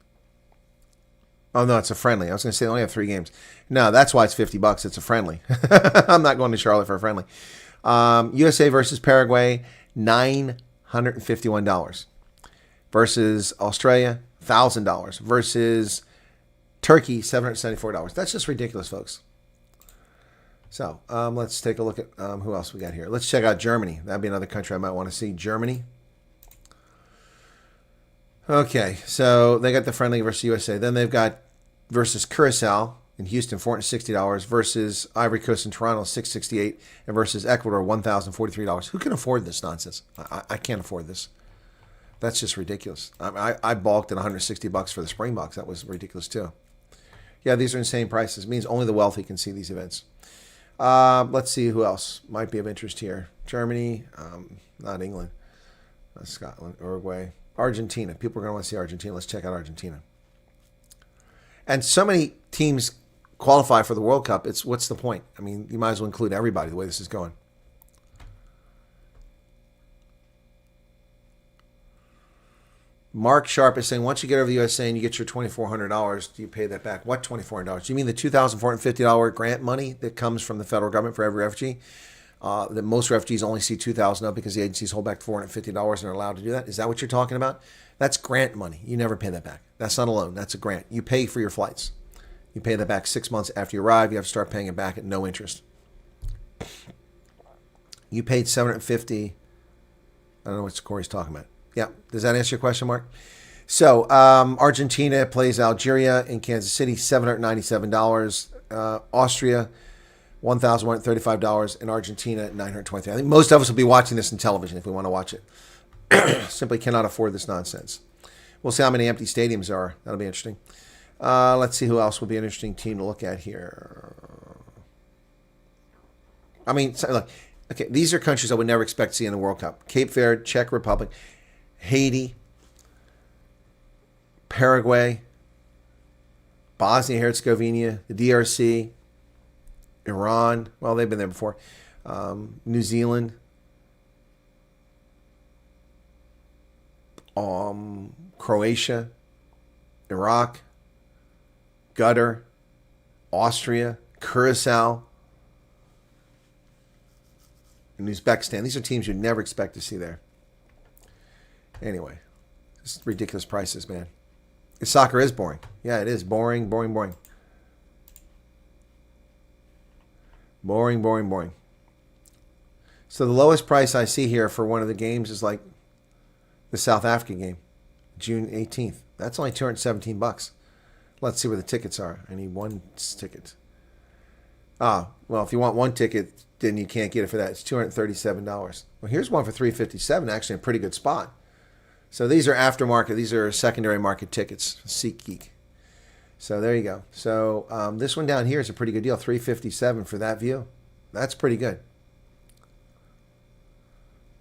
Oh, no, it's a friendly. I was going to say they only have 3 games. No, that's why it's $50. It's a friendly. I'm not going to Charlotte for a friendly. USA versus Paraguay, $951. Versus Australia, $1,000. Versus Turkey, $774. That's just ridiculous, folks. So let's take a look at who else we got here. Let's check out Germany. That'd be another country I might want to see. Germany. Okay, so they got the friendly versus USA. Then they've got versus Curacao in Houston, $460. Versus Ivory Coast in Toronto, $668. And versus Ecuador, $1,043. Who can afford this nonsense? I can't afford this. That's just ridiculous. I balked at $160 for the Springboks. That was ridiculous too. Yeah, these are insane prices. It means only the wealthy can see these events. Let's see who else might be of interest here. Germany, not England, Scotland, Uruguay, Argentina. People are going to want to see Argentina. Let's check out Argentina. And so many teams qualify for the World Cup. What's the point? I mean, you might as well include everybody the way this is going. Mark Sharp is saying, once you get over the USA and you get your $2,400, do you pay that back? What $2,400? Do you mean the $2,450 grant money that comes from the federal government for every refugee? That most refugees only see $2,000 of because the agencies hold back $450 and are allowed to do that? Is that what you're talking about? That's grant money. You never pay that back. That's not a loan. That's a grant. You pay for your flights. You pay that back 6 months after you arrive. You have to start paying it back at no interest. You paid $750. I don't know what Corey's talking about. Yeah. Does that answer your question, Mark? So Argentina plays Algeria in Kansas City, $797. Austria, $1,135. And Argentina, $923. I think most of us will be watching this on television if we want to watch it. Simply cannot afford this nonsense. We'll see how many empty stadiums there are. That'll be interesting. Let's see who else will be an interesting team to look at here. I mean, look, okay, these are countries I would never expect to see in the World Cup. Cape Verde, Czech Republic, Haiti, Paraguay, Bosnia-Herzegovina, the DRC, Iran. Well, they've been there before. New Zealand. Croatia, Iraq, Qatar, Austria, Curacao, and Uzbekistan. These are teams you'd never expect to see there. Anyway, it's ridiculous prices, man. Soccer is boring. Yeah, it is boring, boring, boring. Boring, boring, boring. So the lowest price I see here for one of the games is like the South Africa game, June 18th. That's only $217. Let's see where the tickets are. I need one ticket. Well, if you want one ticket, then you can't get it for that. It's $237. Well, here's one for $357. Actually, a pretty good spot. So these are aftermarket. These are secondary market tickets. SeatGeek. So there you go. So this one down here is a pretty good deal. $357 for that view. That's pretty good.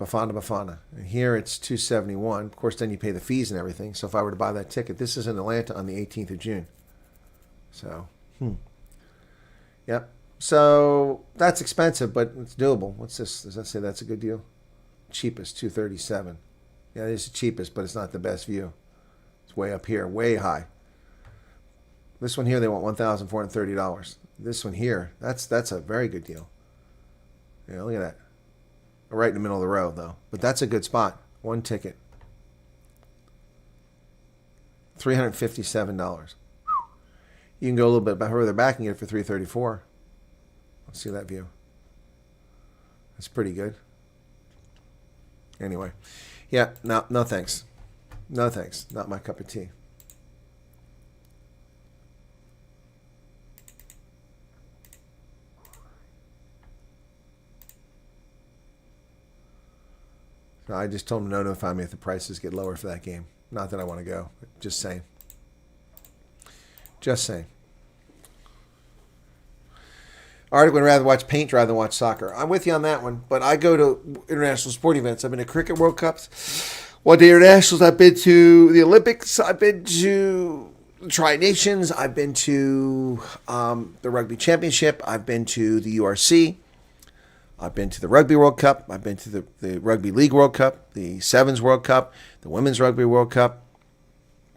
Bafana. And here it's $271. Of course, then you pay the fees and everything. So if I were to buy that ticket, this is in Atlanta on the 18th of June. So, Yep. So that's expensive, but it's doable. What's this? Does that say that's a good deal? Cheapest, $237. Yeah, it is the cheapest, but it's not the best view. It's way up here, way high. This one here, they want $1,430. This one here, that's a very good deal. Yeah, look at that. Right in the middle of the road, though. But that's a good spot. One ticket. $357. You can go a little bit further back and get it for $334. Let's see that view. That's pretty good. Anyway, yeah, no thanks. No thanks. Not my cup of tea. So I just told him to notify me if the prices get lower for that game. Not that I want to go. But just saying. Just saying. Arctic would rather watch paint rather than watch soccer. I'm with you on that one, but I go to international sporting events. I've been to Cricket World Cups, one-day internationals. I've been to the Olympics. I've been to the Tri-Nations. I've been to the Rugby Championship. I've been to the URC. I've been to the Rugby World Cup. I've been to the Rugby League World Cup, the Sevens World Cup, the Women's Rugby World Cup.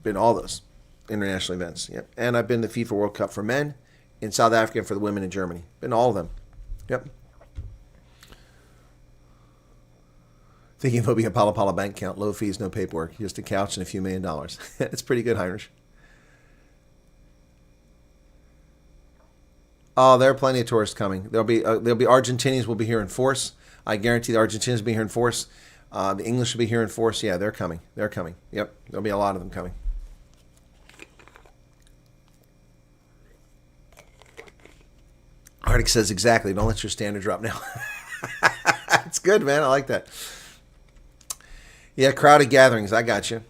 Been to all those international events. Yep. And I've been to the FIFA World Cup for men in South Africa and for the women in Germany. Been to all of them. Yep. Thinking of opening a Pala Pala bank account. Low fees, no paperwork. Just a couch and a few $1 million. It's pretty good, Heinrich. Oh, there are plenty of tourists coming. There'll be Argentinians will be here in force. I guarantee the Argentinians will be here in force. The English will be here in force. Yeah, they're coming. They're coming. Yep, there'll be a lot of them coming. Arctic says exactly. Don't let your standard drop now. It's good, man. I like that. Yeah, crowded gatherings. I got you.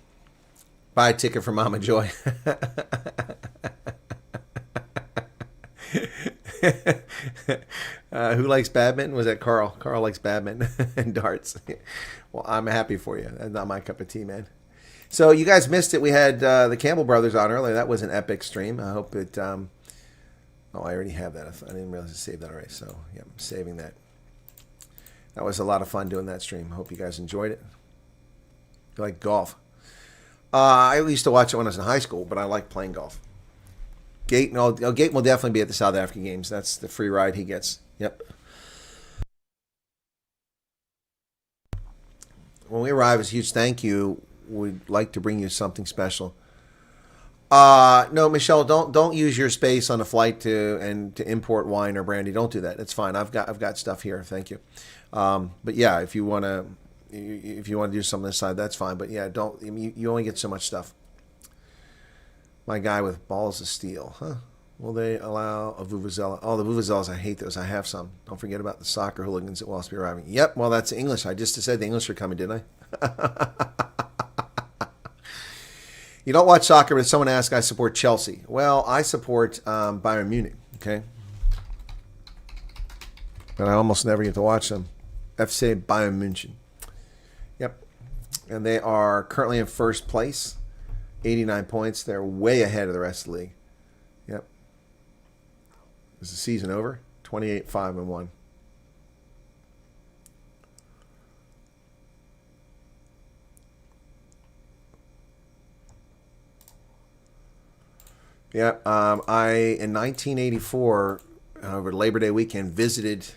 Buy a ticket for Mama Joy. Who likes badminton? Was that Carl? Carl likes badminton and darts. Well, I'm happy for you. That's not my cup of tea, man. So you guys missed it. We had the Campbell brothers on earlier. That was an epic stream. I hope it... oh, I already have that. I didn't realize I saved that already. So, yeah, I'm saving that. That was a lot of fun doing that stream. I hope you guys enjoyed it. You like golf? I used to watch it when I was in high school, but I like playing golf. Gate will definitely be at the South Africa games. That's the free ride he gets. Yep. When we arrive, it's a huge thank you. We'd like to bring you something special. No, Michelle, don't use your space on a flight to import wine or brandy. Don't do that. It's fine. I've got stuff here. Thank you. But yeah, if you want to do something this side, that's fine. But yeah, don't. You only get so much stuff. My guy with balls of steel, huh? Will they allow a vuvuzela? Oh, the vuvuzelas, I hate those. I have some. Don't forget about the soccer hooligans that will also be arriving. Yep, well, that's English. I just said the English are coming, didn't I? You don't watch soccer, but if someone asks, I support Chelsea. Well, I support Bayern Munich, okay? But I almost never get to watch them. FC Bayern München. Yep. And they are currently in first place. 89 points. They're way ahead of the rest of the league. Yep. Is the season over? 28-5-1. Yeah, I in 1984 over Labor Day weekend visited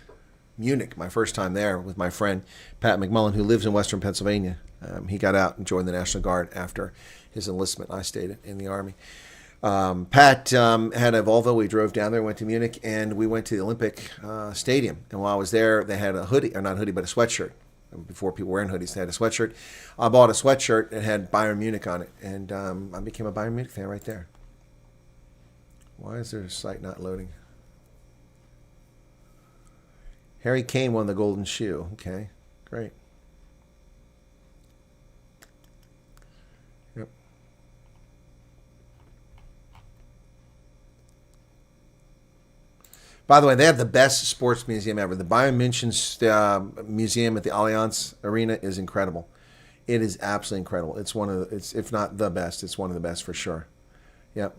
Munich, my first time there, with my friend Pat McMullen, who lives in Western Pennsylvania. He got out and joined the National Guard after his enlistment. I stayed in the Army. Pat had a Volvo. We drove down there, went to Munich, and we went to the Olympic Stadium. And while I was there, they had a hoodie, or not a hoodie, but a sweatshirt. Before people wearing hoodies, they had a sweatshirt. I bought a sweatshirt that had Bayern Munich on it, and I became a Bayern Munich fan right there. Why is their site not loading? Harry Kane won the Golden Shoe. Okay, great. Yep. By the way, they have the best sports museum ever. The Bayern München museum at the Allianz Arena is incredible. It is absolutely incredible. It's one of the, it's if not the best, it's one of the best for sure. Yep.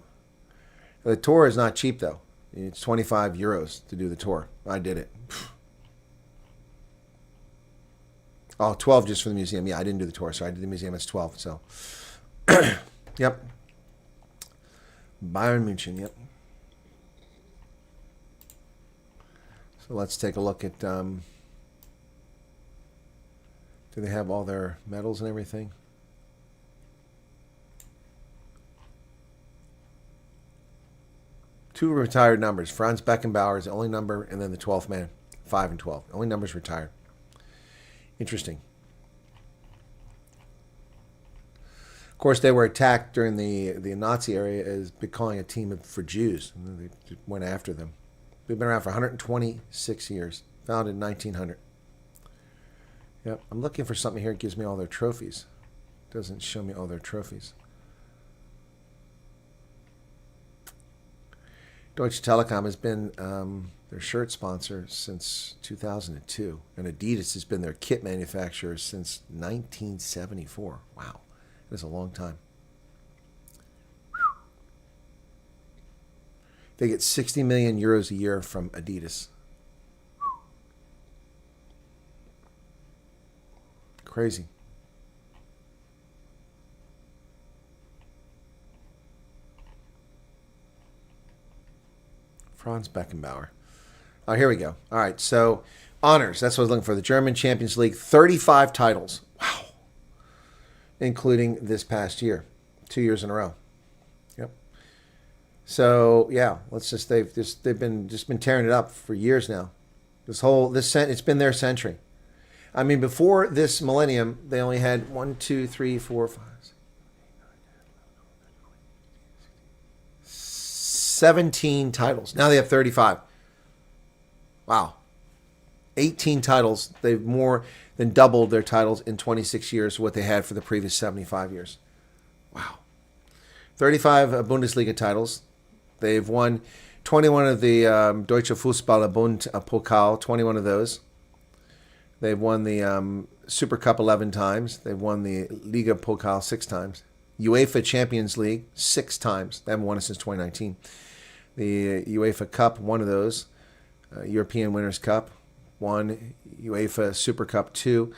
The tour is not cheap though. It's 25 euros to do the tour. I did it. Oh, 12 just for the museum. Yeah, I didn't do the tour, so I did the museum. It's 12. So, yep. Bayern München. Yep. So let's take a look at. Do they have all their medals and everything? Two retired numbers. Franz Beckenbauer is the only number, and then the 12th man, 5 and 12. The only numbers retired. Interesting. Of course, they were attacked during the Nazi era as calling a team for Jews. And they went after them. They've been around for 126 years. Founded in 1900. Yep, I'm looking for something here that gives me all their trophies. Doesn't show me all their trophies. Deutsche Telekom has been their shirt sponsor since 2002, and Adidas has been their kit manufacturer since 1974. Wow, that's a long time. They get 60 million euros a year from Adidas. Crazy. Franz Beckenbauer. Oh, here we go. All right, so honors. That's what I was looking for. The German Champions League, 35 titles. Wow. Including this past year. 2 years in a row. Yep. So, yeah, they've been tearing it up for years now. It's been their century. I mean, before this millennium, they only had 1, 2, 3, 4, 5, 6, 17 titles. Now they have 35. Wow. 18 titles. They've more than doubled their titles in 26 years what they had for the previous 75 years. Wow. 35 Bundesliga titles. They've won 21 of the Deutsche Fußball-Bund Pokal, 21 of those. They've won the Super Cup 11 times. They've won the Liga Pokal 6 times. UEFA Champions League 6 times. They haven't won it since 2019. The UEFA Cup, one of those. European Winners' Cup, 1. UEFA Super Cup 2.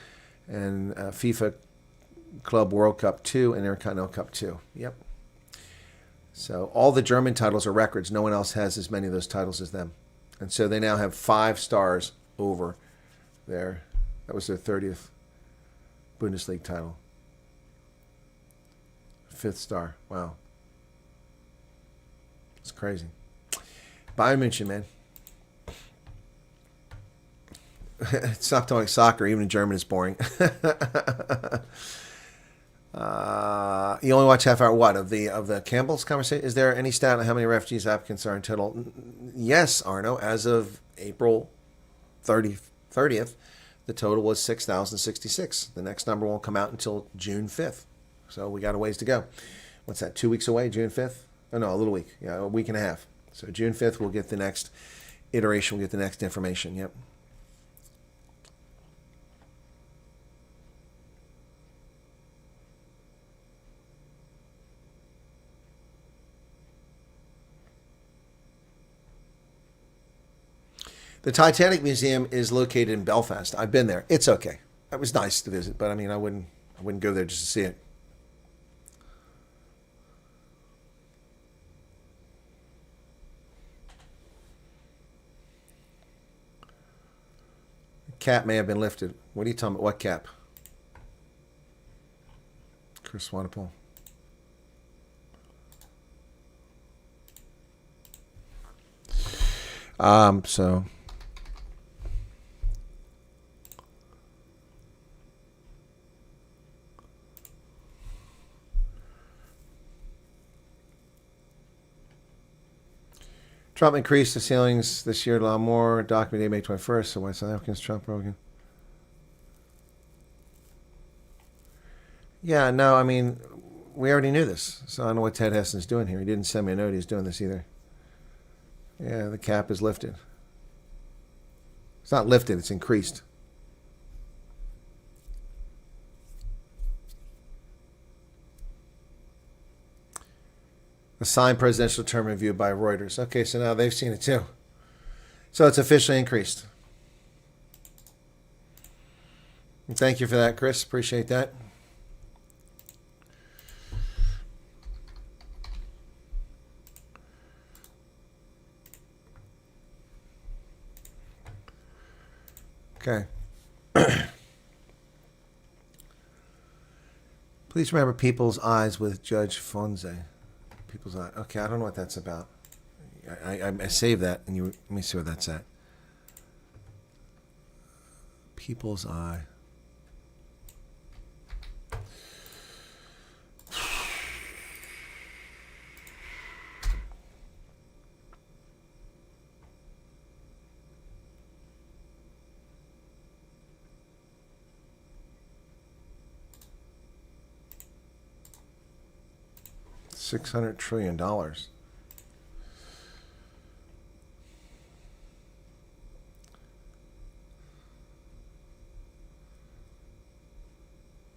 And FIFA Club World Cup 2 and Intercontinental Cup 2. Yep. So all the German titles are records. No one else has as many of those titles as them. And so they now have 5 stars over there. That was their 30th Bundesliga title. 5th star. Wow. It's crazy. Bayern München, man. Stop talking soccer. Even in German is boring. You only watch half hour. What of the Campbell's conversation? Is there any stat on how many refugees applicants are in total? Yes, Arno. As of April 30th, the total was 6,066. The next number won't come out until June 5th. So we got a ways to go. What's that? 2 weeks away? June 5th? Oh no, a little week. Yeah, a week and a half. So June 5th, we'll get the next iteration. We'll get the next information. Yep. The Titanic Museum is located in Belfast. I've been there. It's okay. It was nice to visit, but I mean, I wouldn't go there just to see it. The cap may have been lifted. What are you talking about? What cap? Chris Wyatt. So Trump increased the ceilings this year a lot more. Document May 21st. So why South Africans Trump broken? Yeah, no, I mean, we already knew this. So I don't know what Ted Heston's doing here. He didn't send me a note he's doing this either. Yeah, the cap is lifted. It's not lifted, it's increased. A signed presidential term review by Reuters. Okay, so now they've seen it too. So it's officially increased. And thank you for that, Chris. Appreciate that. Okay. Please remember People's Eyes with Judge Fonze. People's Eye. Okay, I don't know what that's about. I saved that, and let me see what that's at. People's Eye. $600 trillion.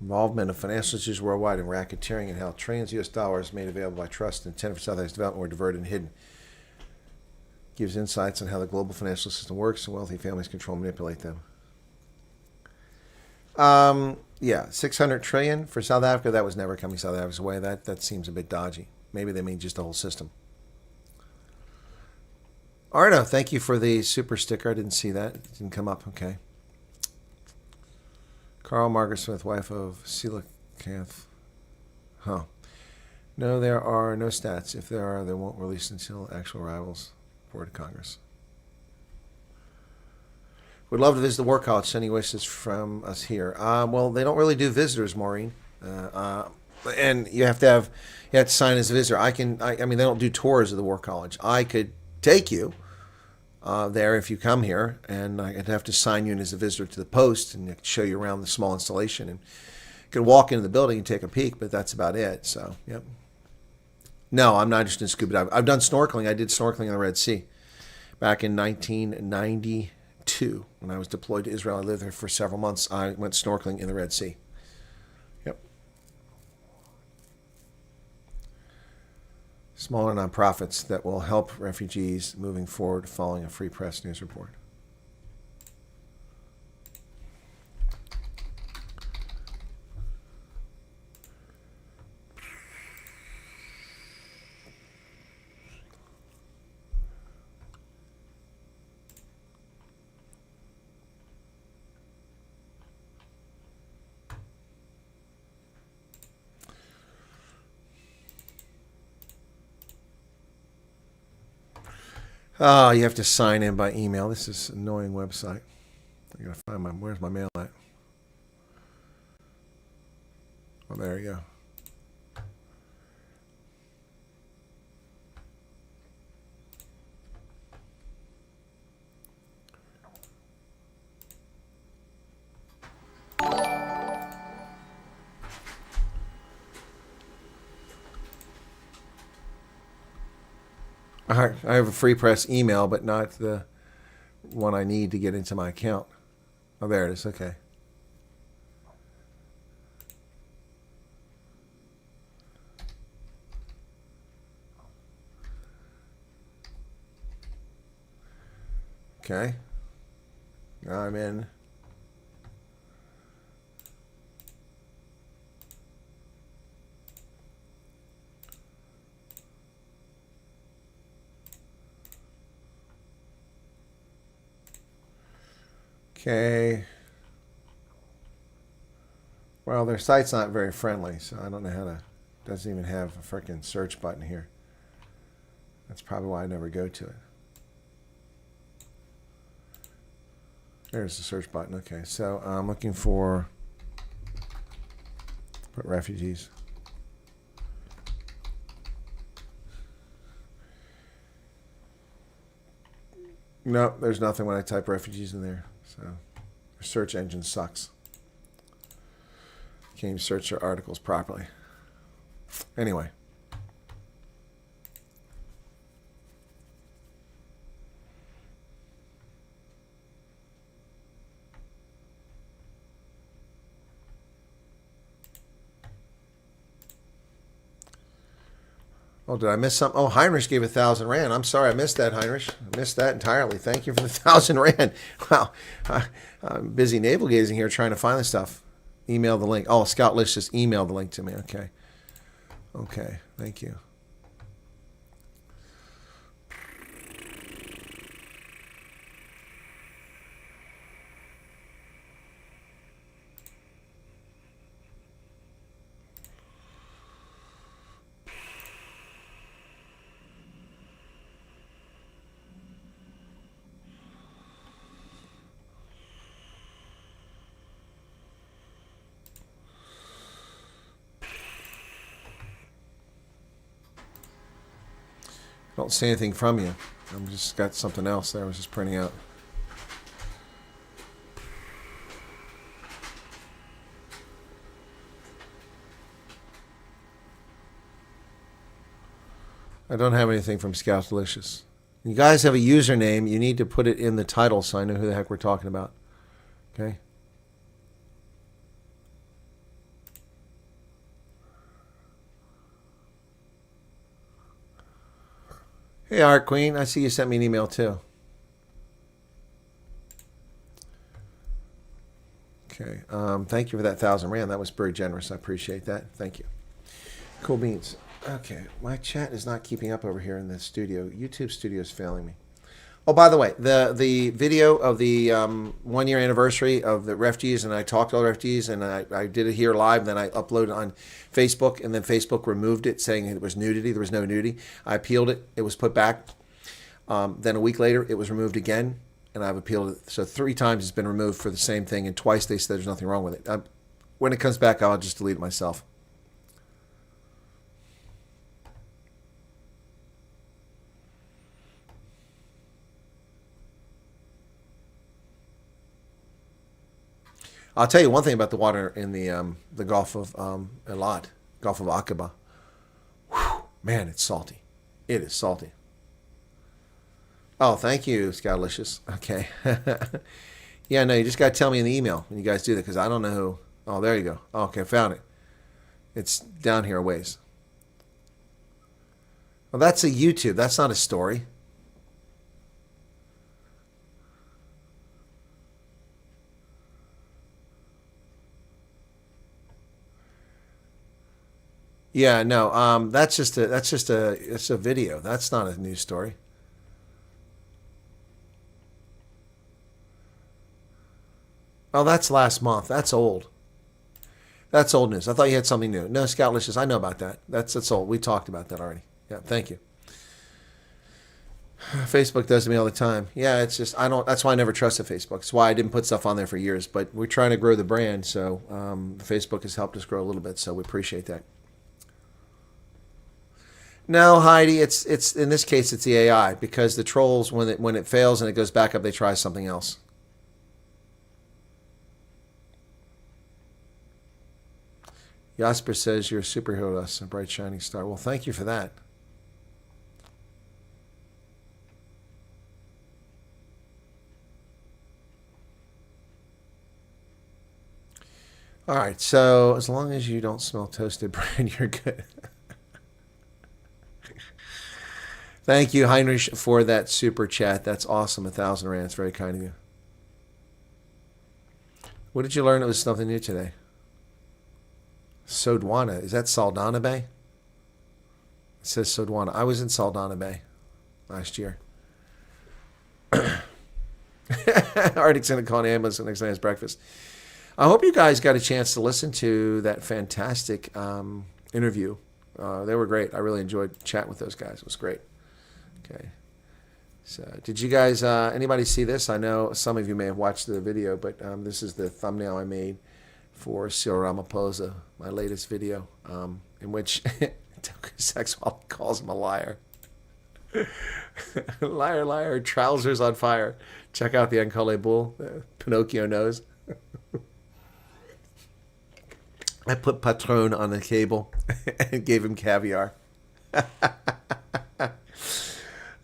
Involvement of financial institutions worldwide in racketeering and how trillions of U.S. dollars made available by trust and intended for South development were diverted and hidden. Gives insights on how the global financial system works and wealthy families control and manipulate them. Yeah, $600 trillion for South Africa. That was never coming South Africa's way. That seems a bit dodgy. Maybe they mean just the whole system. Arno, thank you for the super sticker. I didn't see that. It didn't come up. Okay. Carl Margaret Smith, wife of Coelacanth. Huh. No, there are no stats. If there are, they won't release until actual arrivals report to Congress. Would love to visit the War College. Sending wishes from us here. Well, they don't really do visitors, Maureen. And you have to sign as a visitor. I mean, they don't do tours of the War College. I could take you there if you come here, and I'd have to sign you in as a visitor to the post and show you around the small installation. And you could walk into the building and take a peek, but that's about it. So, yep. No, I'm not interested in scuba diving. I've done snorkeling. I did snorkeling in the Red Sea back in 1992 when I was deployed to Israel. I lived there for several months. I went snorkeling in the Red Sea. Yep. Smaller nonprofits that will help refugees moving forward following a Free Press news report. Oh, you have to sign in by email. This is an annoying website. I gotta find where's my mail at? Oh, there you go. I have a Free Press email, but not the one I need to get into my account. Oh, there it is. Okay. Okay. Now I'm in. Okay. Well, their site's not very friendly, so I don't know how to. Doesn't even have a freaking search button here. That's probably why I never go to it. There's the search button. Okay, so I'm looking for. Put refugees. No, there's nothing when I type refugees in there. So, the search engine sucks. Can't even search their articles properly. Anyway. Oh, did I miss something? Oh, Heinrich gave 1,000 Rand. I'm sorry, I missed that, Heinrich. I missed that entirely. Thank you for the 1,000 Rand. Wow. I'm busy navel gazing here trying to find this stuff. Email the link. Oh, Scout List just emailed the link to me. Okay. Okay. Thank you. I don't see anything from you. I've just got something else there I was just printing out. I don't have anything from Scout Delicious. You guys have a username. You need to put it in the title so I know who the heck we're talking about. Okay? Hey, Art Queen. I see you sent me an email too. Okay. Thank you for that 1,000 Rand. That was very generous. I appreciate that. Thank you. Cool beans. Okay. My chat is not keeping up over here in the studio. YouTube studio is failing me. Oh, by the way, the video of the 1 year anniversary of the refugees, and I talked to all the refugees, and I did it here live, then I uploaded it on Facebook, and then Facebook removed it, saying it was nudity. There was no nudity. I appealed it. It was put back. Then a week later, it was removed again, and I've appealed it. So 3 times it's been removed for the same thing, and twice they said there's nothing wrong with it. When it comes back, I'll just delete it myself. I'll tell you one thing about the water in the Gulf of Eilat, Gulf of Aqaba. Whew, man, it's salty. It is salty. Oh, thank you, Scoutlicious. Okay. Yeah, no, you just got to tell me in the email when you guys do that, because I don't know who. Oh, there you go. Oh, okay, found it. It's down here a ways. Well, that's a YouTube. That's not a story. Yeah, no, that's just it's a video. That's not a news story. Oh, that's last month. That's old. That's old news. I thought you had something new. No, Scoutlicious, I know about that. That's old. We talked about that already. Yeah, thank you. Facebook does to me all the time. Yeah, it's just that's why I never trusted Facebook. It's why I didn't put stuff on there for years. But we're trying to grow the brand, so Facebook has helped us grow a little bit. So we appreciate that. No, Heidi, it's in this case it's the AI, because the trolls, when it fails and it goes back up, they try something else. Jasper says you're a superhero to us, a bright shining star. Well, thank you for that. All right, so as long as you don't smell toasted bread, you're good. Thank you, Heinrich, for that super chat. That's awesome. 1,000 Rand. It's very kind of you. What did you learn that was something new today? Sodwana. Is that Saldanha Bay? It says Sodwana. I was in Saldanha Bay last year. Arctic's going to call an ambulance next night as breakfast. I hope you guys got a chance to listen to that fantastic interview. They were great. I really enjoyed chatting with those guys. It was great. Okay. So, did you guys, anybody see this? I know some of you may have watched the video, but this is the thumbnail I made for Cyril Ramaphosa, my latest video, in which sex while he calls him a liar. Liar, liar, trousers on fire. Check out the Uncole Bull, the Pinocchio nose. I put Patron on the cable and gave him caviar.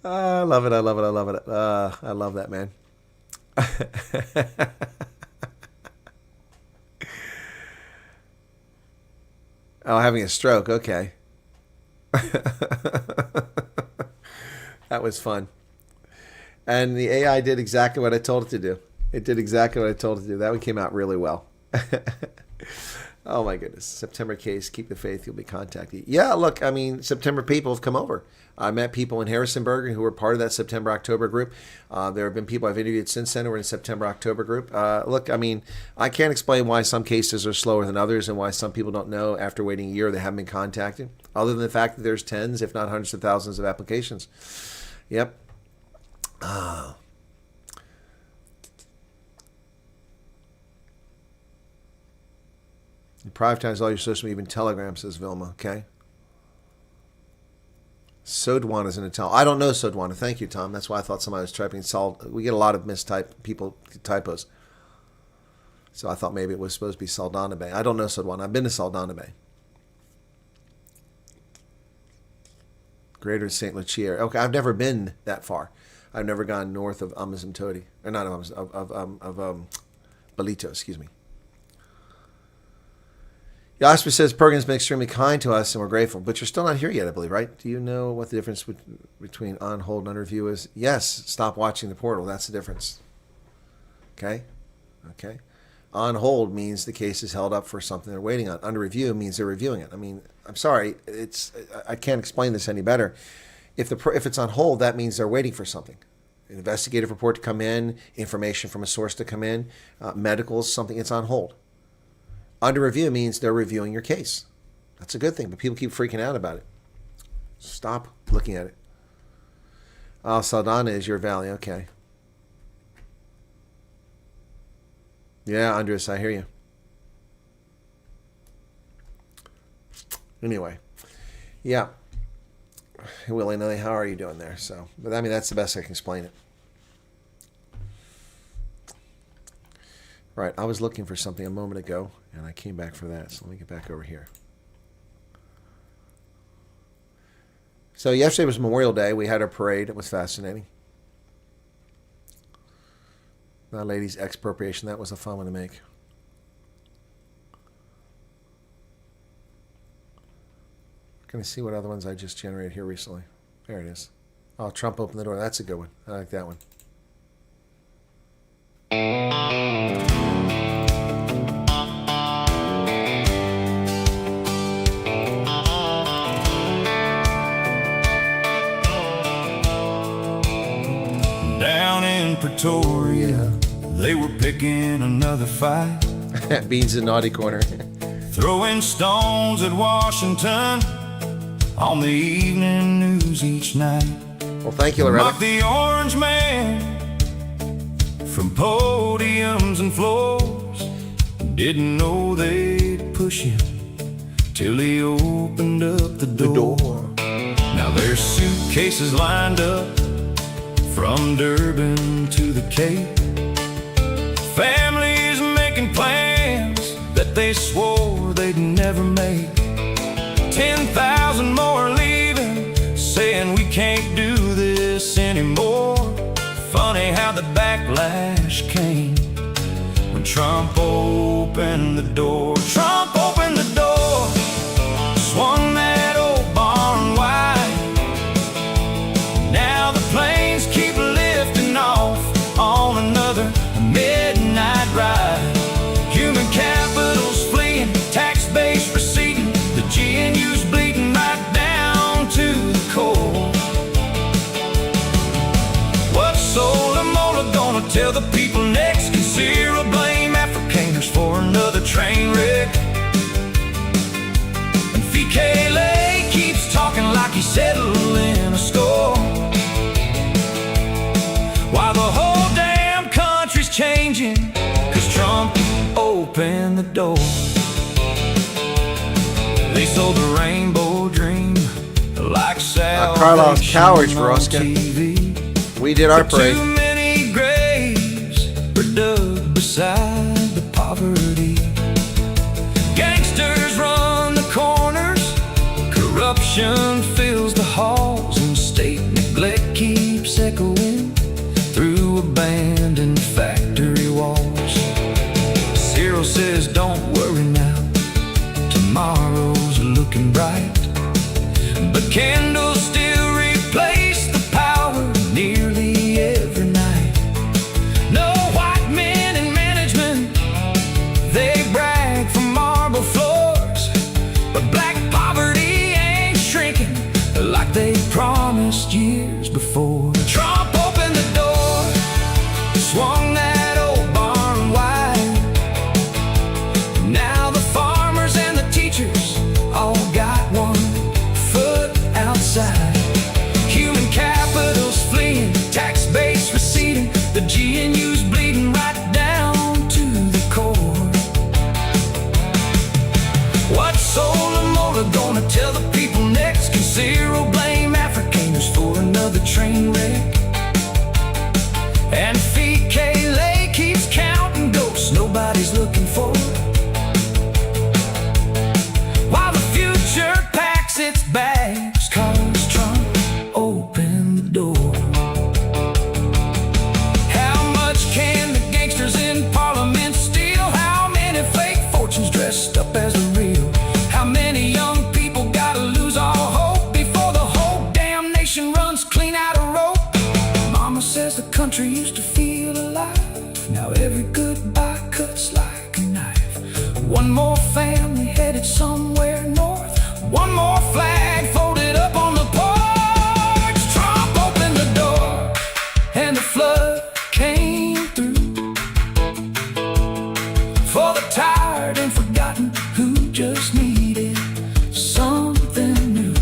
I love it. I love it. I love it. I love that, man. Oh, having a stroke. Okay. That was fun. And the AI did exactly what I told it to do. It did exactly what I told it to do. That one came out really well. Oh, my goodness. September case, keep the faith, you'll be contacted. Yeah, look, I mean, September people have come over. I met people in Harrisonburg who were part of that September-October group. There have been people I've interviewed since then who were in the September-October group. Look, I mean, I can't explain why some cases are slower than others and why some people don't know after waiting a year they haven't been contacted, other than the fact that there's tens, if not hundreds of thousands of applications. Yep. You privatize all your social media, even Telegram, says Vilma, okay? Sodwana is in a towel. I don't know Sodwana. Thank you, Tom. That's why I thought somebody was typing salt. We get a lot of typos. So I thought maybe it was supposed to be Saldanha Bay. I don't know Sodwana. I've been to Saldanha Bay. Greater St. Lucia area. Okay, I've never been that far. I've never gone north of Amasantodi, or not of Belito, excuse me. Yasper says, Perkins has been extremely kind to us and we're grateful, but you're still not here yet, I believe, right? Do you know what the difference between on hold and under review is? Yes, stop watching the portal. That's the difference. Okay? Okay. On hold means the case is held up for something they're waiting on. Under review means they're reviewing it. I mean, I'm sorry, I can't explain this any better. If it's on hold, that means they're waiting for something. An investigative report to come in, information from a source to come in, medicals, something, it's on hold. Under review means they're reviewing your case. That's a good thing, but people keep freaking out about it. Stop looking at it. Oh, Saldana is your valley. Okay. Yeah, Andres, I hear you. Anyway, yeah. Willy-nilly, how are you doing there? So, but I mean, that's the best I can explain it. Right, I was looking for something a moment ago, and I came back for that. So let me get back over here. So yesterday was Memorial Day. We had our parade. It was fascinating. That lady's expropriation. That was a fun one to make. Can I see what other ones I just generated here recently? There it is. Oh, Trump opened the door. That's a good one. I like that one. Down in Pretoria, they were picking another fight. Beans in naughty corner. Throwing stones at Washington on the evening news each night. Well, thank you, Loretta. Mock the orange man from podiums and floors. Didn't know they'd push him till he opened up the door. Now there's suitcases lined up from Durban to the Cape. Families making plans that they swore they'd never make. 10,000 more leaving, saying we can't do this anymore. Funny how the backlash came when Trump opened the door. Trump opened the door, swung that old barn wide. Now the planes keep lifting off on another midnight ride. Human capital's fleeing, tax base receding, the GNU's bleeding right down to the core. What's Solomola gonna tell the people next? Can Cyril blame Afrikaners for another train wreck? And Fikele keeps talking like he's settling a score, while the whole damn country's changing, 'cause Trump opened the door. They sold the rainbow dream like Carlos Cowards, Veroska. We did our parade. Too many graves were dug beside the poverty. Gangsters run the corners, corruption fills the halls, and state neglect keeps echoing through abandoned factory walls. Cyril says, don't worry now, tomorrow's looking bright. But candles still replace the power nearly every night. No white men in management, they brag from marble floors, but black poverty ain't shrinking like they promised years before. Trump opened the door, swung that old barn wide. Now the farmers and the teachers all got one foot outside. Human capital's fleeing, tax base receding, the GNU's bleeding right down to the core. What's Solomola gonna tell the people next? Can Cyril blame Afrikaners for another train wreck? And Fikele keeps counting ghosts nobody's looking for, while the future packs its bags, 'cause Trump One more family headed somewhere north. One more flag folded up on the porch. Trump opened the door and the flood came through. For the tired and forgotten who just needed something new.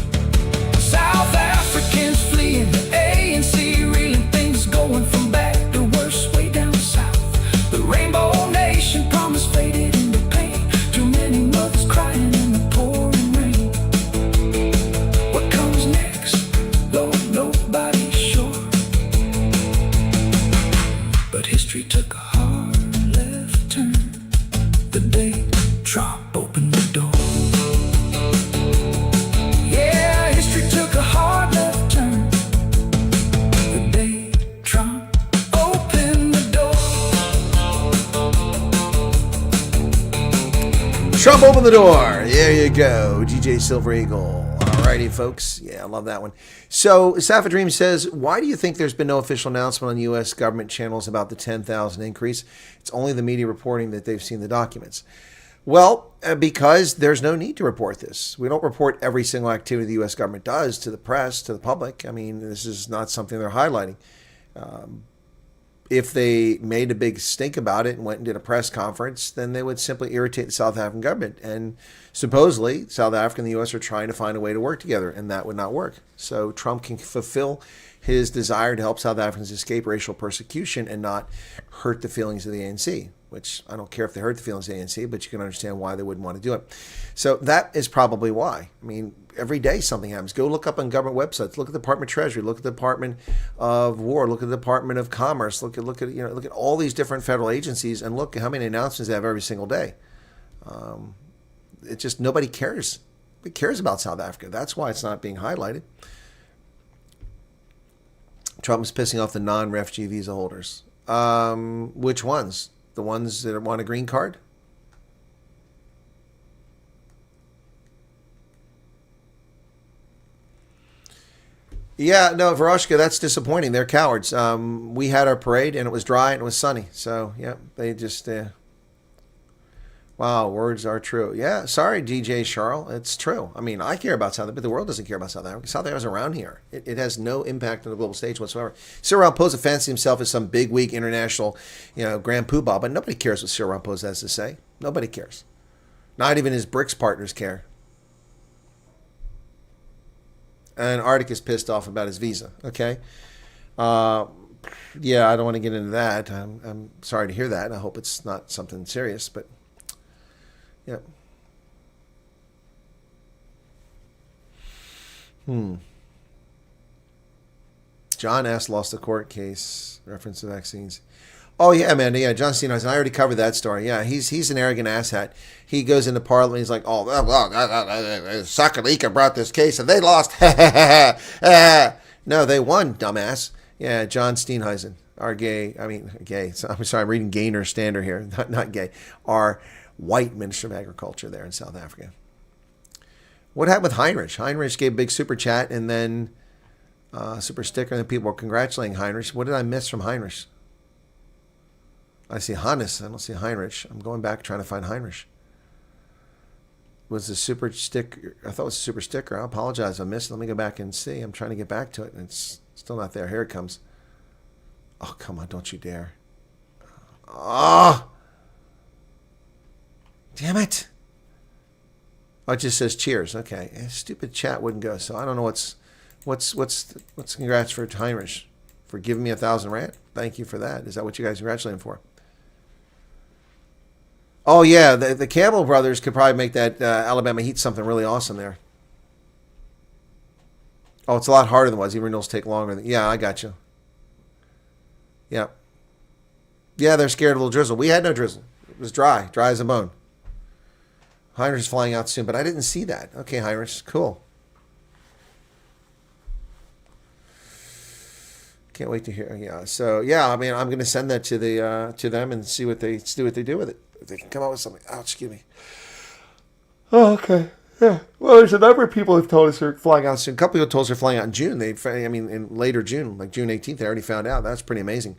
South Africans fleeing the ANC, reeling things going from bad to worse way down south. The Rainbow Nation promise faded into pain. Too many mothers crying in the pouring rain. What comes next? Though nobody's sure. But history took a hard left turn the day Trump opened the door. Yeah, history took a hard left turn the day Trump opened the door. Trump opened the door. There you go, DJ Silver Eagle. Alrighty, folks. Yeah, I love that one. So, Safa Dream says, why do you think there's been no official announcement on U.S. government channels about the 10,000 increase? It's only the media reporting that they've seen the documents. Well, because there's no need to report this. We don't report every single activity the U.S. government does to the press, to the public. I mean, this is not something they're highlighting. If they made a big stink about it and went and did a press conference, then they would simply irritate the South African government. And supposedly, South Africa and the U.S. are trying to find a way to work together, and that would not work. So Trump can fulfill his desire to help South Africans escape racial persecution and not hurt the feelings of the ANC, which I don't care if they hurt the feelings of the ANC, but you can understand why they wouldn't want to do it. So that is probably why. I mean, every day something happens. Go look up on government websites. Look at the Department of Treasury. Look at the Department of War. Look at the Department of Commerce. Look at all these different federal agencies and look at how many announcements they have every single day. It just nobody cares. Nobody cares about South Africa. That's why it's not being highlighted. Trump is pissing off the non-refugee visa holders. Which ones? The ones that want a green card? Yeah, no, Veroshka, that's disappointing. They're cowards. We had our parade, and it was dry, and it was sunny. So, yeah, they just... wow, words are true. Yeah, sorry, DJ Charles. It's true. I mean, I care about South Africa, but the world doesn't care about South Africa. South Africa's around here. It has no impact on the global stage whatsoever. Cyril Ramaphosa fancies himself as some big, weak international, grand poobah, but nobody cares what Cyril Ramaphosa has to say. Nobody cares. Not even his BRICS partners care. And Arctic is pissed off about his visa. Okay. Yeah, I don't want to get into that. I'm sorry to hear that. I hope it's not something serious, but yeah. John S. lost the court case. Reference to vaccines. Oh, yeah, Amanda. Yeah, John Steenhuisen. I already covered that story. Yeah, he's an arrogant asshat. He goes into Parliament. He's like, oh, well, Sakalika brought this case and they lost. No, they won, dumbass. Yeah, John Steenhuisen, our gay. So, I'm sorry, I'm reading Gaynor Stander here. Not gay. Our white Minister of Agriculture there in South Africa. What happened with Heinrich? Heinrich gave a big super chat and then super sticker, and then people were congratulating Heinrich. What did I miss from Heinrich? I see Hannes. I don't see Heinrich. I'm going back trying to find Heinrich. Was the super sticker? I thought it was a super sticker. I apologize. I missed it. Let me go back and see. I'm trying to get back to it, and it's still not there. Here it comes. Oh, come on. Don't you dare. Oh! Damn it. Oh, it just says cheers. Okay. Stupid chat wouldn't go. So I don't know what's congrats for Heinrich for giving me 1,000 rand. Thank you for that. Is that what you guys congratulate him for? Oh, yeah, the Campbell brothers could probably make that Alabama Heat something really awesome there. Oh, it's a lot harder than it was. Even renewals take longer. Yeah, I got you. Yeah. Yeah, they're scared of a little drizzle. We had no drizzle. It was dry as a bone. Heinrich is flying out soon, but I didn't see that. Okay, Heinrich, cool. Can't wait to hear. Yeah, so yeah, I mean, I'm going to send that to them and see what they do with it. If they can come up with something. Oh, excuse me. Oh, okay. Yeah. Well, there's a number of people who've told us they're flying out soon. A couple people told us they're flying out in June. In later June, like June 18th, they already found out. That's pretty amazing.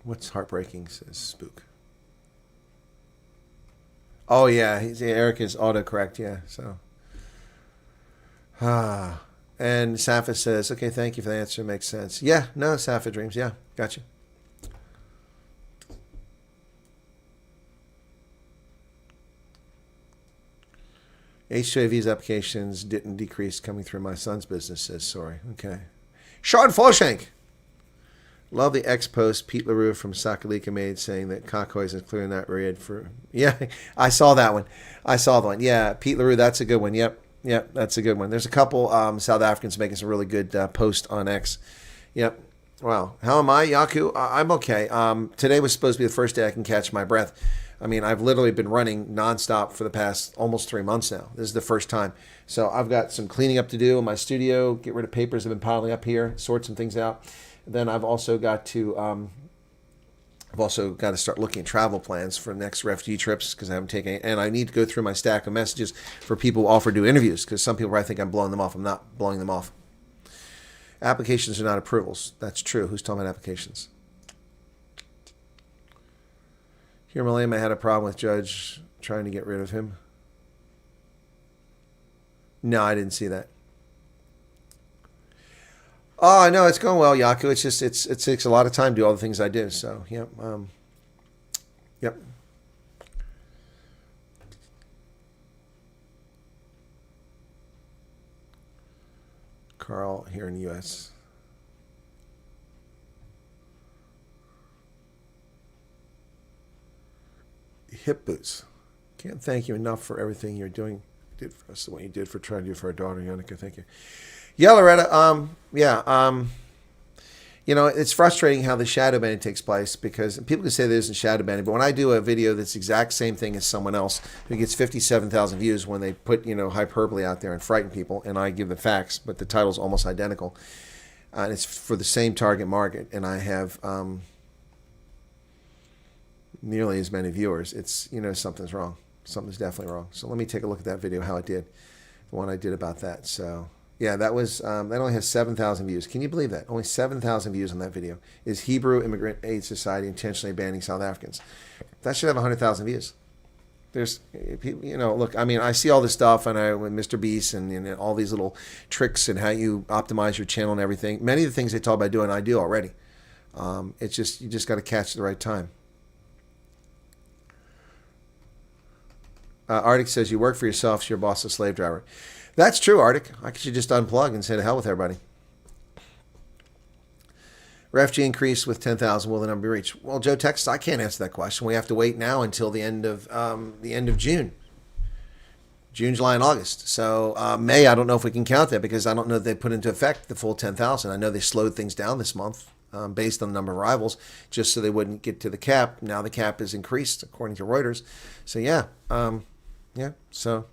What's heartbreaking, says Spook. Oh, yeah. Eric is autocorrect, yeah. So. And Safa says, okay, thank you for the answer. Makes sense. Yeah, no, Safa Dreams. Yeah, gotcha. HJV's applications didn't decrease coming through my son's business, says sorry. Okay. Sean Forshank. Love the ex-post Pete LaRue from Sakalika made saying that Cockhoys is clearly not red for... Yeah, I saw that one. I saw the one. Yeah, Pete LaRue, that's a good one. Yep, that's a good one. There's a couple South Africans making some really good posts on X. Yep. Wow. How am I, Yaku? I'm okay. Today was supposed to be the first day I can catch my breath. I mean, I've literally been running nonstop for the past almost 3 months now. This is the first time. So I've got some cleaning up to do in my studio, get rid of papers that have been piling up here, sort some things out. Then I've also got to start looking at travel plans for next refugee trips because I haven't taken any, and I need to go through my stack of messages for people who offer to do interviews because some people probably think I'm blowing them off. I'm not blowing them off. Applications are not approvals. That's true. Who's talking about applications? Here, Malema had a problem with Judge trying to get rid of him. No, I didn't see that. Oh, no, it's going well, Yaku. It's just it takes a lot of time to do all the things I do. So, yep. Yep. Carl here in the U.S. Hip boots. Can't thank you enough for everything you're doing. Did for us, what you did for trying to do for our daughter, Yannicka. Thank you. Yeah, Loretta. You know, it's frustrating how the shadow banning takes place because people can say there isn't shadow banning, but when I do a video that's the exact same thing as someone else who gets 57,000 views when they put, hyperbole out there and frighten people, and I give the facts, but the title's almost identical, and it's for the same target market, and I have nearly as many viewers, it's, something's wrong. Something's definitely wrong. So let me take a look at that video, how it did, the one I did about that. So, yeah, that was, that only has 7,000 views. Can you believe that? Only 7,000 views on that video. Is Hebrew Immigrant Aid Society intentionally banning South Africans? That should have 100,000 views. There's, look, I mean, I see all this stuff, and with Mr. Beast and all these little tricks and how you optimize your channel and everything. Many of the things they talk about doing, I do already. It's just, you just got to catch the right time. Arctic says, you work for yourself, so your boss is a slave driver. That's true, Arctic. I should just unplug and say to hell with everybody. Refugee increase with 10,000. Will the number be reached? Well, Joe Texas, I can't answer that question. We have to wait now until the end of June. June, July, and August. So May, I don't know if we can count that because I don't know if they put into effect the full 10,000. I know they slowed things down this month based on the number of arrivals, just so they wouldn't get to the cap. Now the cap is increased according to Reuters. So yeah, So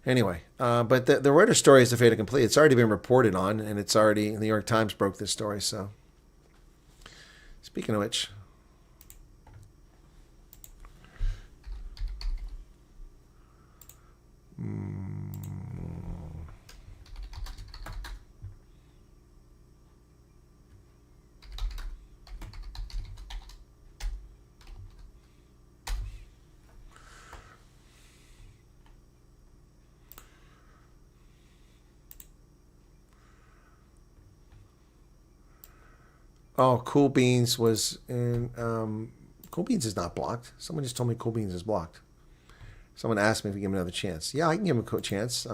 anyway, but the Reuters story is a fait accompli. It's already been reported on, and it's already, the New York Times broke this story. So speaking of which, oh, Cool Beans was in. Cool Beans is not blocked. Someone just told me Cool Beans is blocked. Someone asked me if we give him another chance. Yeah, I can give him a chance.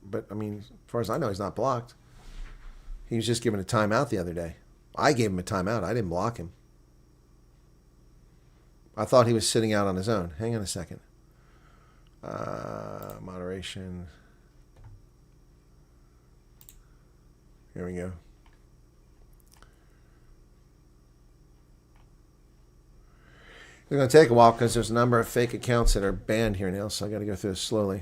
But I mean, as far as I know, he's not blocked. He was just given a timeout the other day. I gave him a timeout. I didn't block him. I thought he was sitting out on his own. Hang on a second. Moderation. Here we go. It's going to take a while because there's a number of fake accounts that are banned here now, so I got to go through this slowly.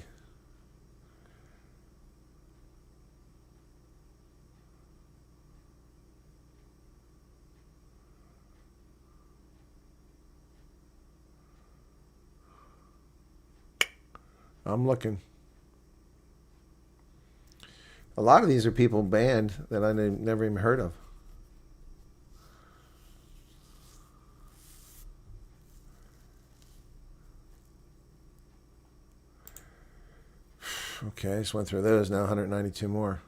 I'm looking. A lot of these are people banned that I never even heard of. Okay, just went through those. Now 192 more.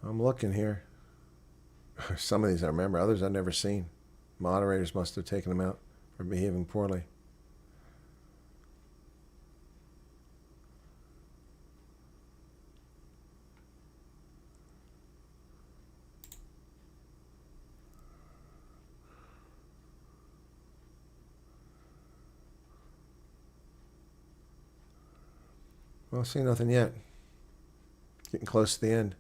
I'm looking here. Some of these I remember. Others I've never seen. Moderators must have taken them out for behaving poorly. Well, see nothing yet. Getting close to the end.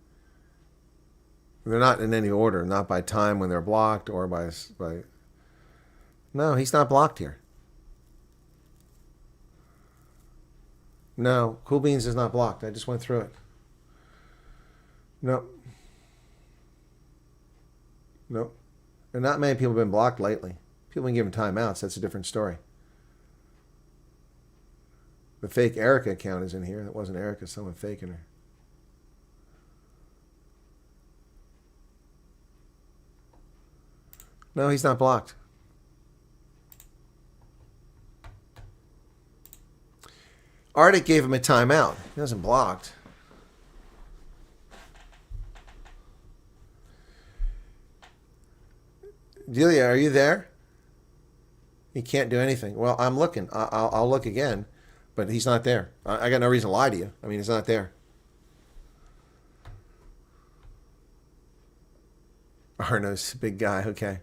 They're not in any order, not by time when they're blocked or by. No, he's not blocked here. No, Cool Beans is not blocked. I just went through it. Nope. Nope. And not many people have been blocked lately. People have been given timeouts. That's a different story. The fake Erica account is in here. That wasn't Erica, someone faking her. No, he's not blocked. Arctic gave him a timeout. He wasn't blocked. Delia, are you there? He can't do anything. Well, I'm looking. I'll look again, but he's not there. I got no reason to lie to you. I mean, he's not there. Arno's big guy. Okay.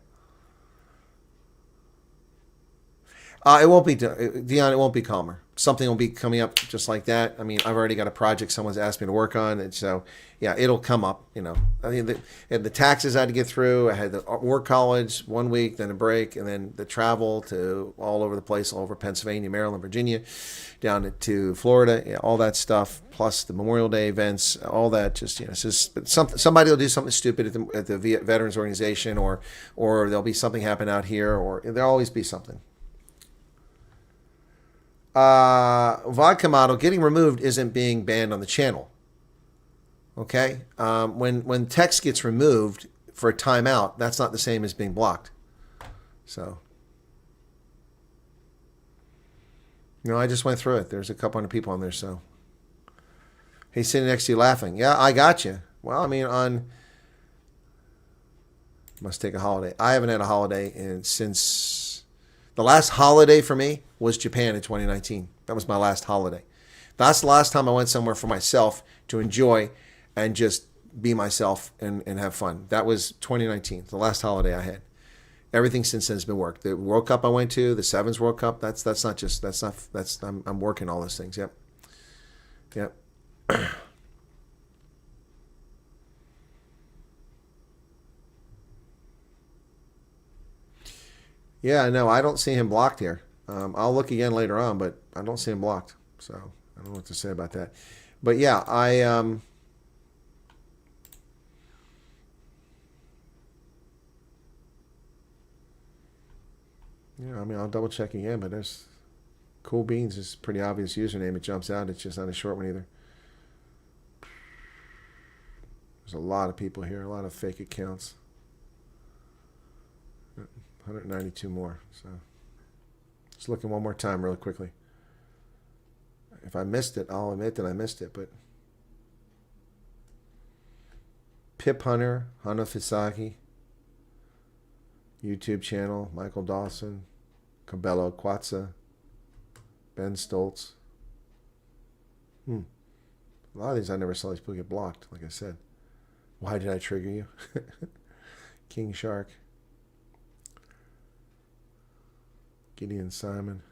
It won't be, Dion, it won't be calmer. Something will be coming up just like that. I mean, I've already got a project someone's asked me to work on. And so, yeah, it'll come up, you know. I mean, the taxes I had to get through. I had the work college 1 week, then a break, and then the travel to all over the place, all over Pennsylvania, Maryland, Virginia, down to Florida, yeah, all that stuff, plus the Memorial Day events, all that. Just, you know, it's just somebody will do something stupid at the Veterans Organization, or there'll be something happen out here, or there'll always be something. Vodka model getting removed isn't being banned on the channel. Okay, when text gets removed for a timeout, that's not the same as being blocked. So, you know, I just went through it. There's a couple hundred people on there. So, he's sitting next to you laughing. Yeah, I got you. Well, I mean, must take a holiday. I haven't had a holiday since. The last holiday for me was Japan in 2019. That was my last holiday. That's the last time I went somewhere for myself to enjoy and just be myself and have fun. That was 2019, the last holiday I had. Everything since then has been work. The World Cup I went to, the Sevens World Cup, I'm working all those things. Yep. Yeah, no, I don't see him blocked here. I'll look again later on, but I don't see him blocked. So I don't know what to say about that. But yeah, I mean, I'll double check again, but there's Cool Beans is a pretty obvious username. It jumps out. It's just not a short one either. There's a lot of people here, a lot of fake accounts. 192 more. So just looking one more time really quickly. If I missed it, I'll admit that I missed it. But Pip Hunter, Hanafisaki, YouTube channel, Michael Dawson, Cabello Quatza, Ben Stoltz. A lot of these I never saw these people get blocked, like I said. Why did I trigger you? King Shark. Gideon Simon.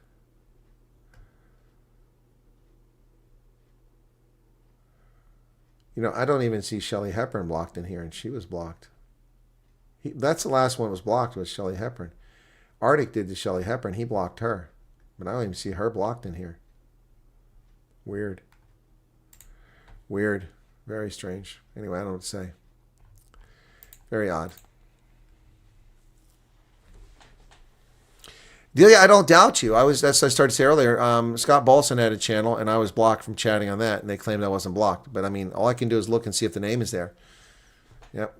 You know, I don't even see Shelley Hepburn blocked in here, and she was blocked. That's the last one that was blocked, was Shelley Hepburn. Arctic did to Shelley Hepburn. He blocked her. But I don't even see her blocked in here. Weird. Weird. Very strange. Anyway, I don't know what to say. Very odd. Delia, I don't doubt you. As I started to say earlier, Scott Bolson had a channel, and I was blocked from chatting on that, and they claimed I wasn't blocked. But, I mean, all I can do is look and see if the name is there. Yep.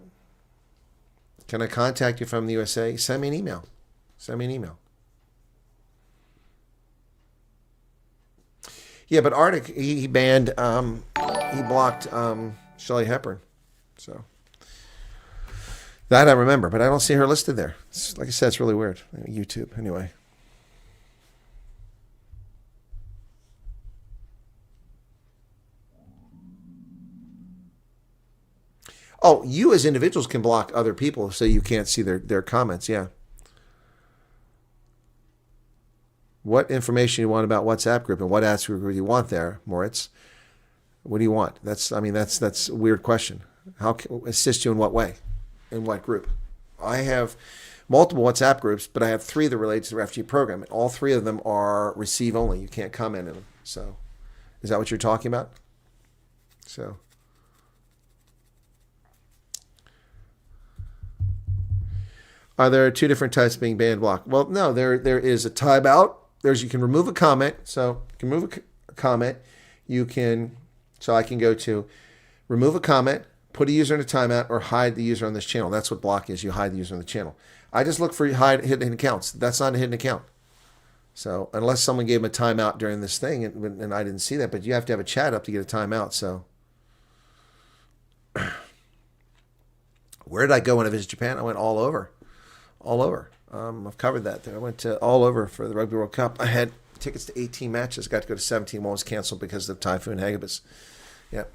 Can I contact you from the USA? Send me an email. Send me an email. Yeah, but Arctic, he banned, he blocked Shelley Hepburn. So that I remember, but I don't see her listed there. Like I said, it's really weird. YouTube, anyway. Oh, you as individuals can block other people so you can't see their comments, yeah. What information you want about WhatsApp group and what ads group do you want there, Moritz? What do you want? That's a weird question. How can assist you in what way? In what group? I have multiple WhatsApp groups, but I have 3 that relate to the refugee program. And all 3 of them are receive only. You can't comment in them. So is that what you're talking about? So are there 2 different types being banned blocked? Well, no, there is a timeout. You can remove a comment. So you can remove a comment. So I can go to remove a comment, put a user in a timeout, or hide the user on this channel. That's what block is. You hide the user on the channel. I just look for hidden accounts. That's not a hidden account. So unless someone gave him a timeout during this thing, and I didn't see that, but you have to have a chat up to get a timeout. So where did I go when I visited Japan? I went all over. I've covered that there. I went to all over for the Rugby World Cup. I had tickets to 18 matches. Got to go to 17. One was canceled because of Typhoon Hagibis. Yep.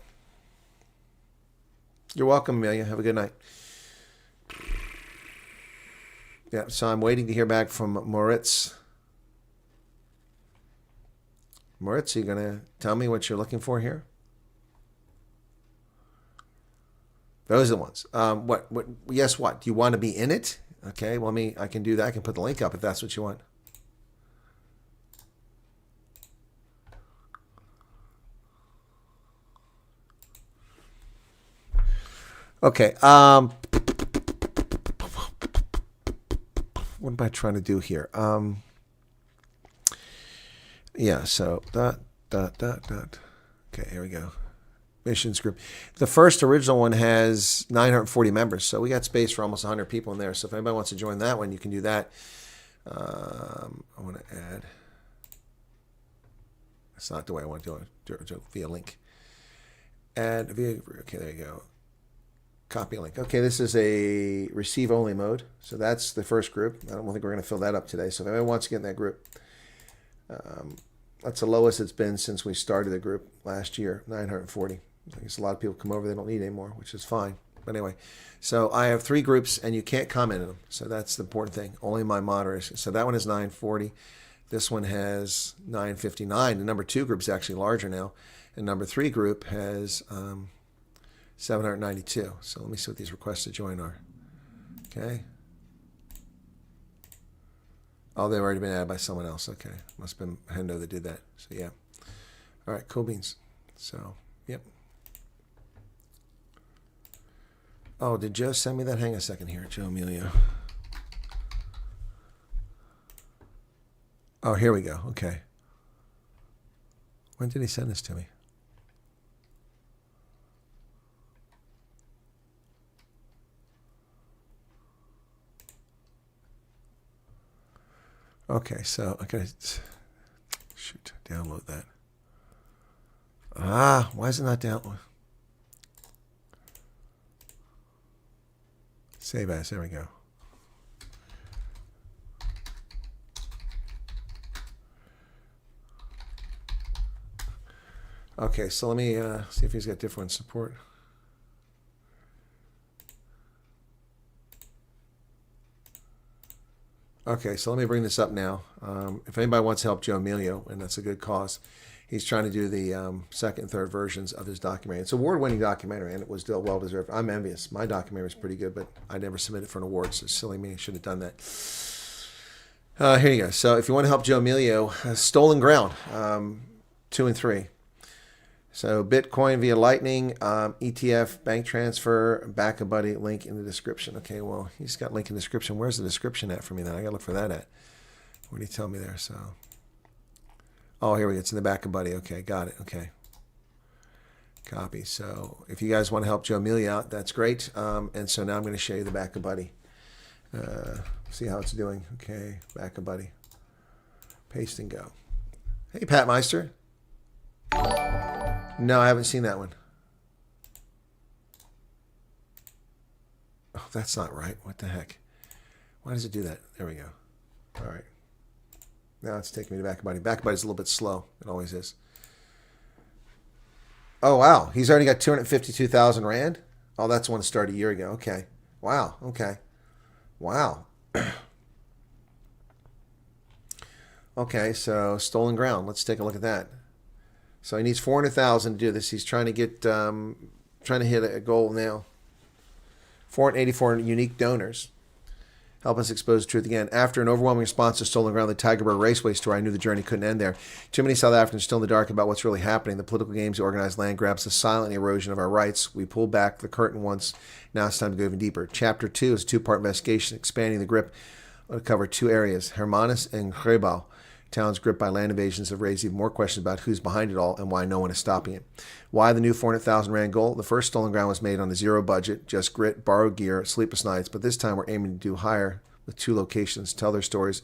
You're welcome, Amelia. Have a good night. Yeah, so I'm waiting to hear back from Moritz. Moritz, are you going to tell me what you're looking for here? Those are the ones. What? Yes, what? Do you want to be in it? Okay, well, I can do that. I can put the link up if that's what you want. Okay. What am I trying to do here? Yeah, so dot. Okay, here we go. Missions group. The first original one has 940 members, so we got space for almost 100 people in there. So if anybody wants to join that one, you can do that. I want to add. That's not the way I want to do it via link. Add via. Okay, there you go. Copy link. Okay, this is a receive only mode. So that's the first group. I don't think we're going to fill that up today. So if anyone wants to get in that group, that's the lowest it's been since we started the group last year, 940. I guess a lot of people come over, they don't need any more, which is fine. But anyway, so I have 3 groups and you can't comment in them. So that's the important thing. Only my moderators. So that one is 940. This one has 959. The number 2 group is actually larger now. And number 3 group has 792. So let me see what these requests to join are. Okay. Oh, they've already been added by someone else. Okay. Must have been Hendo that did that. So, yeah. All right. Cool beans. So, yep. Oh, did Joe send me that? Hang on a second here. Joe Emilio. Oh, here we go. Okay. When did he send this to me? Okay, so I gotta download that. Why is it not download? Save as. There we go. Okay, so let me see if he's got different support. Okay, so let me bring this up now. If anybody wants to help Joe Emilio, and that's a good cause, he's trying to do the second and third versions of his documentary. It's an award-winning documentary, and it was still well-deserved. I'm envious. My documentary was pretty good, but I never submitted for an award, so silly me. I should have done that. Here you go. So if you want to help Joe Emilio, Stolen Ground, 2 and 3. So Bitcoin via Lightning, ETF, bank transfer, BackaBuddy, link in the description. Okay, well, he's got link in the description. Where's the description at for me then? I got to look for that at. What did he tell me there? So, oh, here we go. It's in the BackaBuddy. Okay, got it. Okay. Copy. So if you guys want to help Joe Emilio out, that's great. And so now I'm going to show you the BackaBuddy. See how it's doing. Okay, BackaBuddy. Paste and go. Hey, Pat Meister. No, I haven't seen that one. Oh, that's not right. What the heck? Why does it do that? There we go. All right. Now it's taking me to Backbody. Backbody's a little bit slow. It always is. Oh, wow. He's already got 252,000 Rand? Oh, that's one that started a year ago. Okay. Wow. Okay. Wow. Okay, so stolen ground. Let's take a look at that. So he needs 400,000 to do this. He's trying to get, trying to hit a goal now. 484 unique donors. Help us expose the truth again. After an overwhelming response to stolen ground, the Tigerberg Raceway story, I knew the journey couldn't end there. Too many South Africans are still in the dark about what's really happening. The political games, the organized land grabs, the silent erosion of our rights. We pulled back the curtain once. Now it's time to go even deeper. Chapter 2 is a two-part investigation, expanding the grip to cover two areas, Hermanus and Grebau. Towns gripped by land invasions have raised even more questions about who's behind it all and why no one is stopping it. Why the new 400,000 Rand goal? The first stolen ground was made on a zero budget, just grit, borrowed gear, sleepless nights, but this time we're aiming to do higher with two locations, tell their stories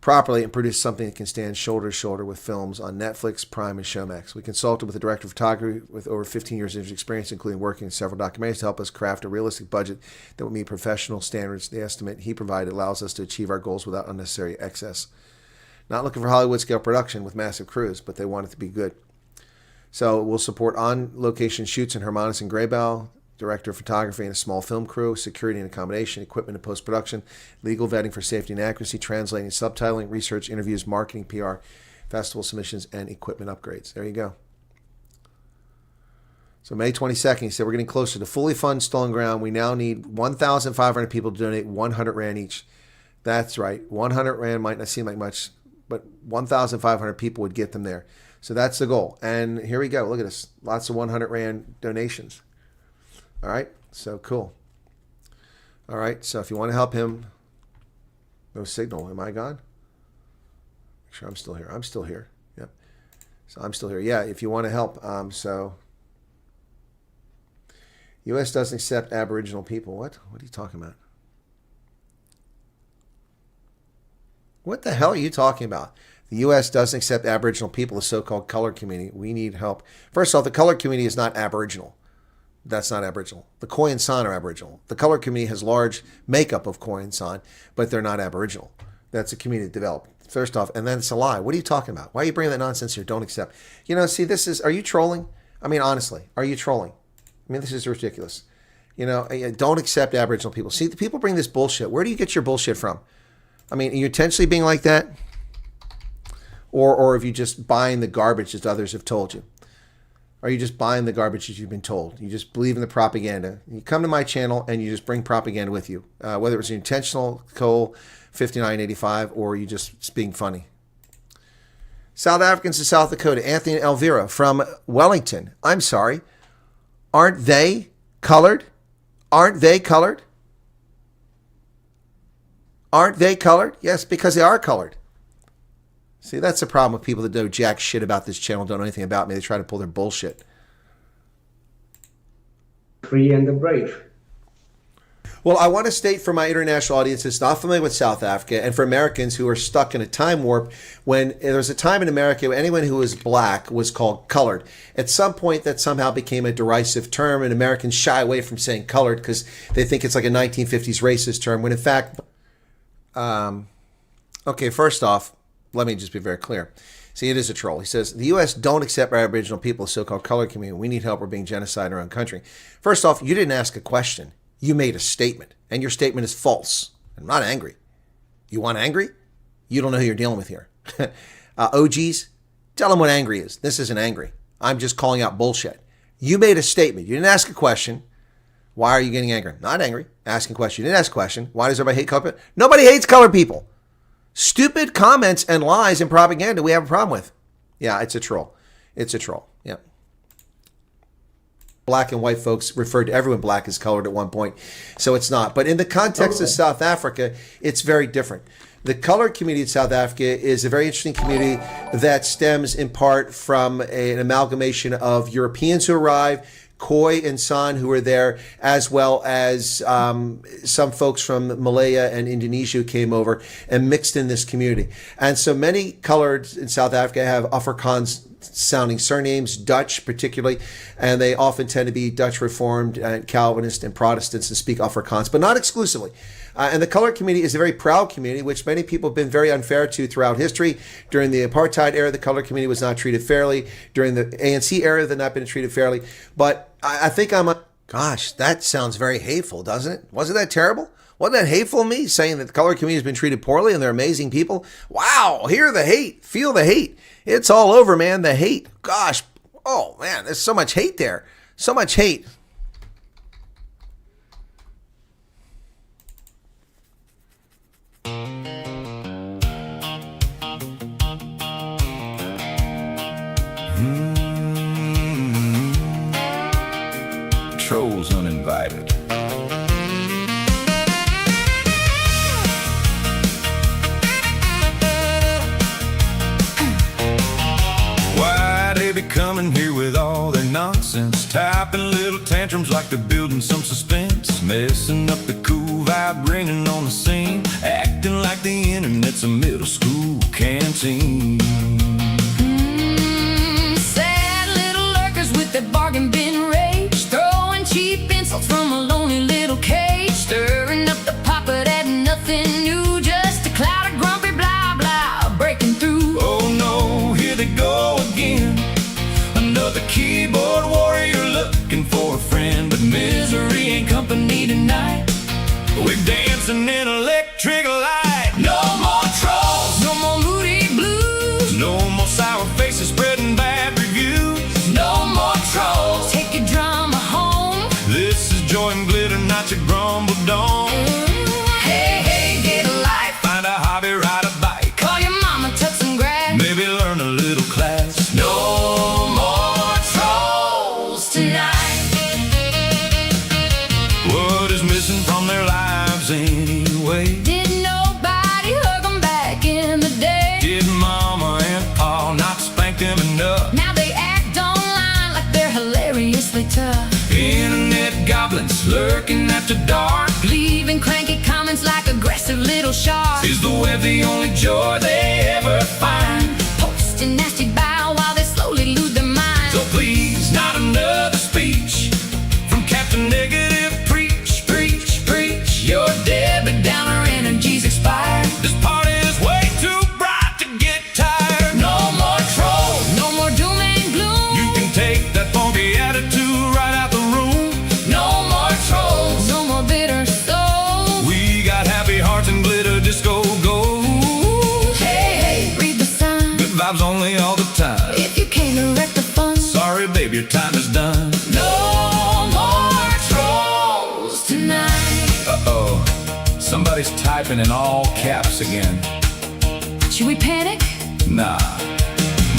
properly, and produce something that can stand shoulder to shoulder with films on Netflix, Prime, and Showmax. We consulted with a director of photography with over 15 years of experience, including working in several documentaries, to help us craft a realistic budget that would meet professional standards. The estimate he provided allows us to achieve our goals without unnecessary excess. Not looking for Hollywood scale production with massive crews, but they want it to be good. So we'll support on-location shoots in Hermanus and Grebau, director of photography and a small film crew, security and accommodation, equipment and post-production, legal vetting for safety and accuracy, translating, subtitling, research, interviews, marketing, PR, festival submissions, and equipment upgrades. There you go. So May 22nd, he said, we're getting closer to fully fund stolen ground. We now need 1,500 people to donate 100 Rand each. That's right. 100 Rand might not seem like much, but 1,500 people would get them there. So that's the goal. And here we go. Look at this. Lots of 100 Rand donations. All right. So cool. All right. So if you want to help him, no signal. Am I gone? Make sure I'm still here. I'm still here. Yep. So I'm still here. Yeah. If you want to help. So U.S. doesn't accept Aboriginal people. What? What are you talking about? What the hell are you talking about? The U.S. doesn't accept Aboriginal people, the so-called colored community. We need help. First off, the colored community is not Aboriginal. That's not Aboriginal. The Khoi and San are Aboriginal. The colored community has large makeup of Khoi and San, but they're not Aboriginal. That's a community that developed. First off, and then it's a lie. What are you talking about? Why are you bringing that nonsense here? Don't accept. You know, see, this is, are you trolling? I mean, honestly, are you trolling? I mean, this is ridiculous. You know, don't accept Aboriginal people. See, the people bring this bullshit. Where do you get your bullshit from? I mean, are you intentionally being like that? Or are you just buying the garbage that others have told you? Are you just buying the garbage that you've been told? You just believe in the propaganda. You come to my channel and you just bring propaganda with you. Whether it was intentional, Cole, 5985, or you just being funny. South Africans in South Dakota, Anthony and Elvira from Wellington. I'm sorry. Aren't they colored? Aren't they colored? Aren't they colored? Yes, because they are colored. See, that's the problem with people that know jack shit about this channel, don't know anything about me. They try to pull their bullshit. Free and the brave. Well, I want to state for my international audiences not familiar with South Africa, and for Americans who are stuck in a time warp, when there was a time in America where anyone who was black was called colored. At some point, that somehow became a derisive term, and Americans shy away from saying colored because they think it's like a 1950s racist term, when in fact... Okay, first off, let me just be very clear. See, it is a troll. He says, the U.S. don't accept our Aboriginal people, the so-called colored community. We need help. We're being genocide in our own country. First off, you didn't ask a question. You made a statement, and your statement is false. I'm not angry. You want angry? You don't know who you're dealing with here. OGs, tell them what angry is. This isn't angry. I'm just calling out bullshit. You made a statement. You didn't ask a question. Why are you getting angry? Not angry. Asking a question. You didn't ask a question. Why does everybody hate colored people? Nobody hates colored people. Stupid comments and lies and propaganda we have a problem with. Yeah, it's a troll. It's a troll. Yeah. Black and white folks referred to everyone black as colored at one point. So it's not. But in the context of South Africa, it's very different. The colored community in South Africa is a very interesting community that stems in part from an amalgamation of Europeans who arrived, Khoi and San who were there, as well as some folks from Malaya and Indonesia who came over and mixed in this community. And so many coloreds in South Africa have Afrikaans sounding surnames, Dutch particularly, and they often tend to be Dutch Reformed and Calvinist and Protestants and speak Afrikaans, but not exclusively. And the colored community is a very proud community, which many people have been very unfair to throughout history. During the apartheid era, the colored community was not treated fairly. During the ANC era, they've not been treated fairly. But I think gosh, that sounds very hateful, doesn't it? Wasn't that terrible? Wasn't that hateful of me, saying that the colored community has been treated poorly and they're amazing people? Wow, hear the hate, feel the hate. It's all over, man, the hate. Gosh, oh man, there's so much hate there. So much hate. Trolls uninvited. Why they be coming here with all their nonsense, typing little tantrums like they're building some suspense, messing up the cool vibe, ringing on the scene, acting like the internet's a middle school canteen. Sad little lurkers with their bargain bin rage, throwing cheap insults from a lonely little cage, stirring up the pot but adding nothing new, just a cloud of grumpy blah blah breaking through. Oh no, here they go again, another keyboard warrior looking for a friend, but misery ain't company tonight. We're dancing in electric light. No more trolls, No more moody blues, no more sour faces spreading bad reviews. no more trolls. Take your drama home. This is joy and glitter, not your grumble dome. Hey, hey, get a life. Find a hobby, ride a bike, Call your mama, touch some grass. maybe learn a little class. No more trolls tonight. What is missing from their lives anyway? Did nobody hug them back in the day? Did mama and pa not spank them enough? Now they act online like they're hilariously tough, Internet goblins lurking after dark. leaving cranky comments like aggressive little sharks. Is the web the only joy they ever find? Posting nasty bow while they slowly lose their minds. So please, not another speech from Captain Negative. Preach, preach, preach. Your Debbie Downer energy's expired. This party is way too bright to get tired. No more trolls. No more doom and gloom. You can take that funky attitude right out the room. No more trolls. No more bitter souls. We got happy hearts and glitter disco gold. Hey, hey, read the sign. Good vibes only all the time. If you came to wreck the fun. Sorry, babe, your time is done. No more trolls tonight. Uh-oh. Somebody's typing in all caps again. Should we panic? Nah.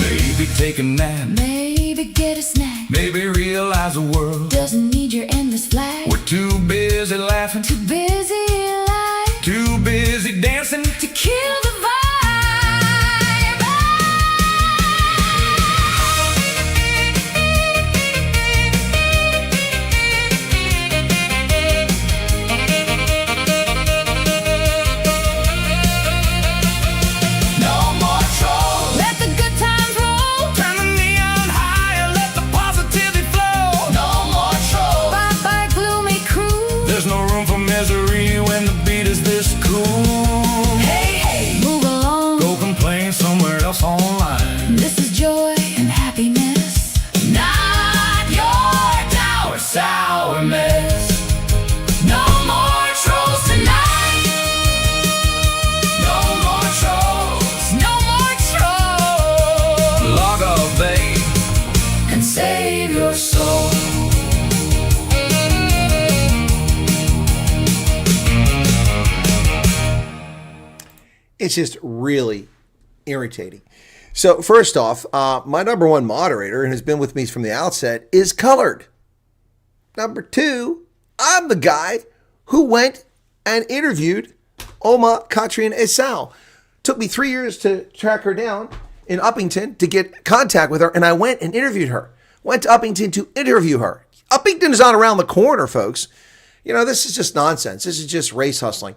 Maybe take a nap. Maybe get a snack. Maybe realize the world. Doesn't need your endless flag. We're too busy laughing. Too busy alive Too busy dancing. to kill the vibe. No more trolls. Let the good times roll. Turn the neon higher, let the positivity flow. No more trolls. Bye bye gloomy crew. There's no room for misery when the beat is this cool. Hey, hey, move along. Go complain somewhere else online. This is joy and happiness, not your dour sour mess. No more trolls tonight. No more trolls. No more trolls. Log off, babe. And save your soul. It's just really irritating. So first off, my number one moderator, and has been with me from the outset, is colored. Number two, I'm the guy who went and interviewed Oma Katrin Esau. Took me 3 years to track her down in Uppington to get contact with her, and I went and interviewed her. Went to Uppington to interview her. Uppington is not around the corner, folks. You know, this is just nonsense. This is just race hustling.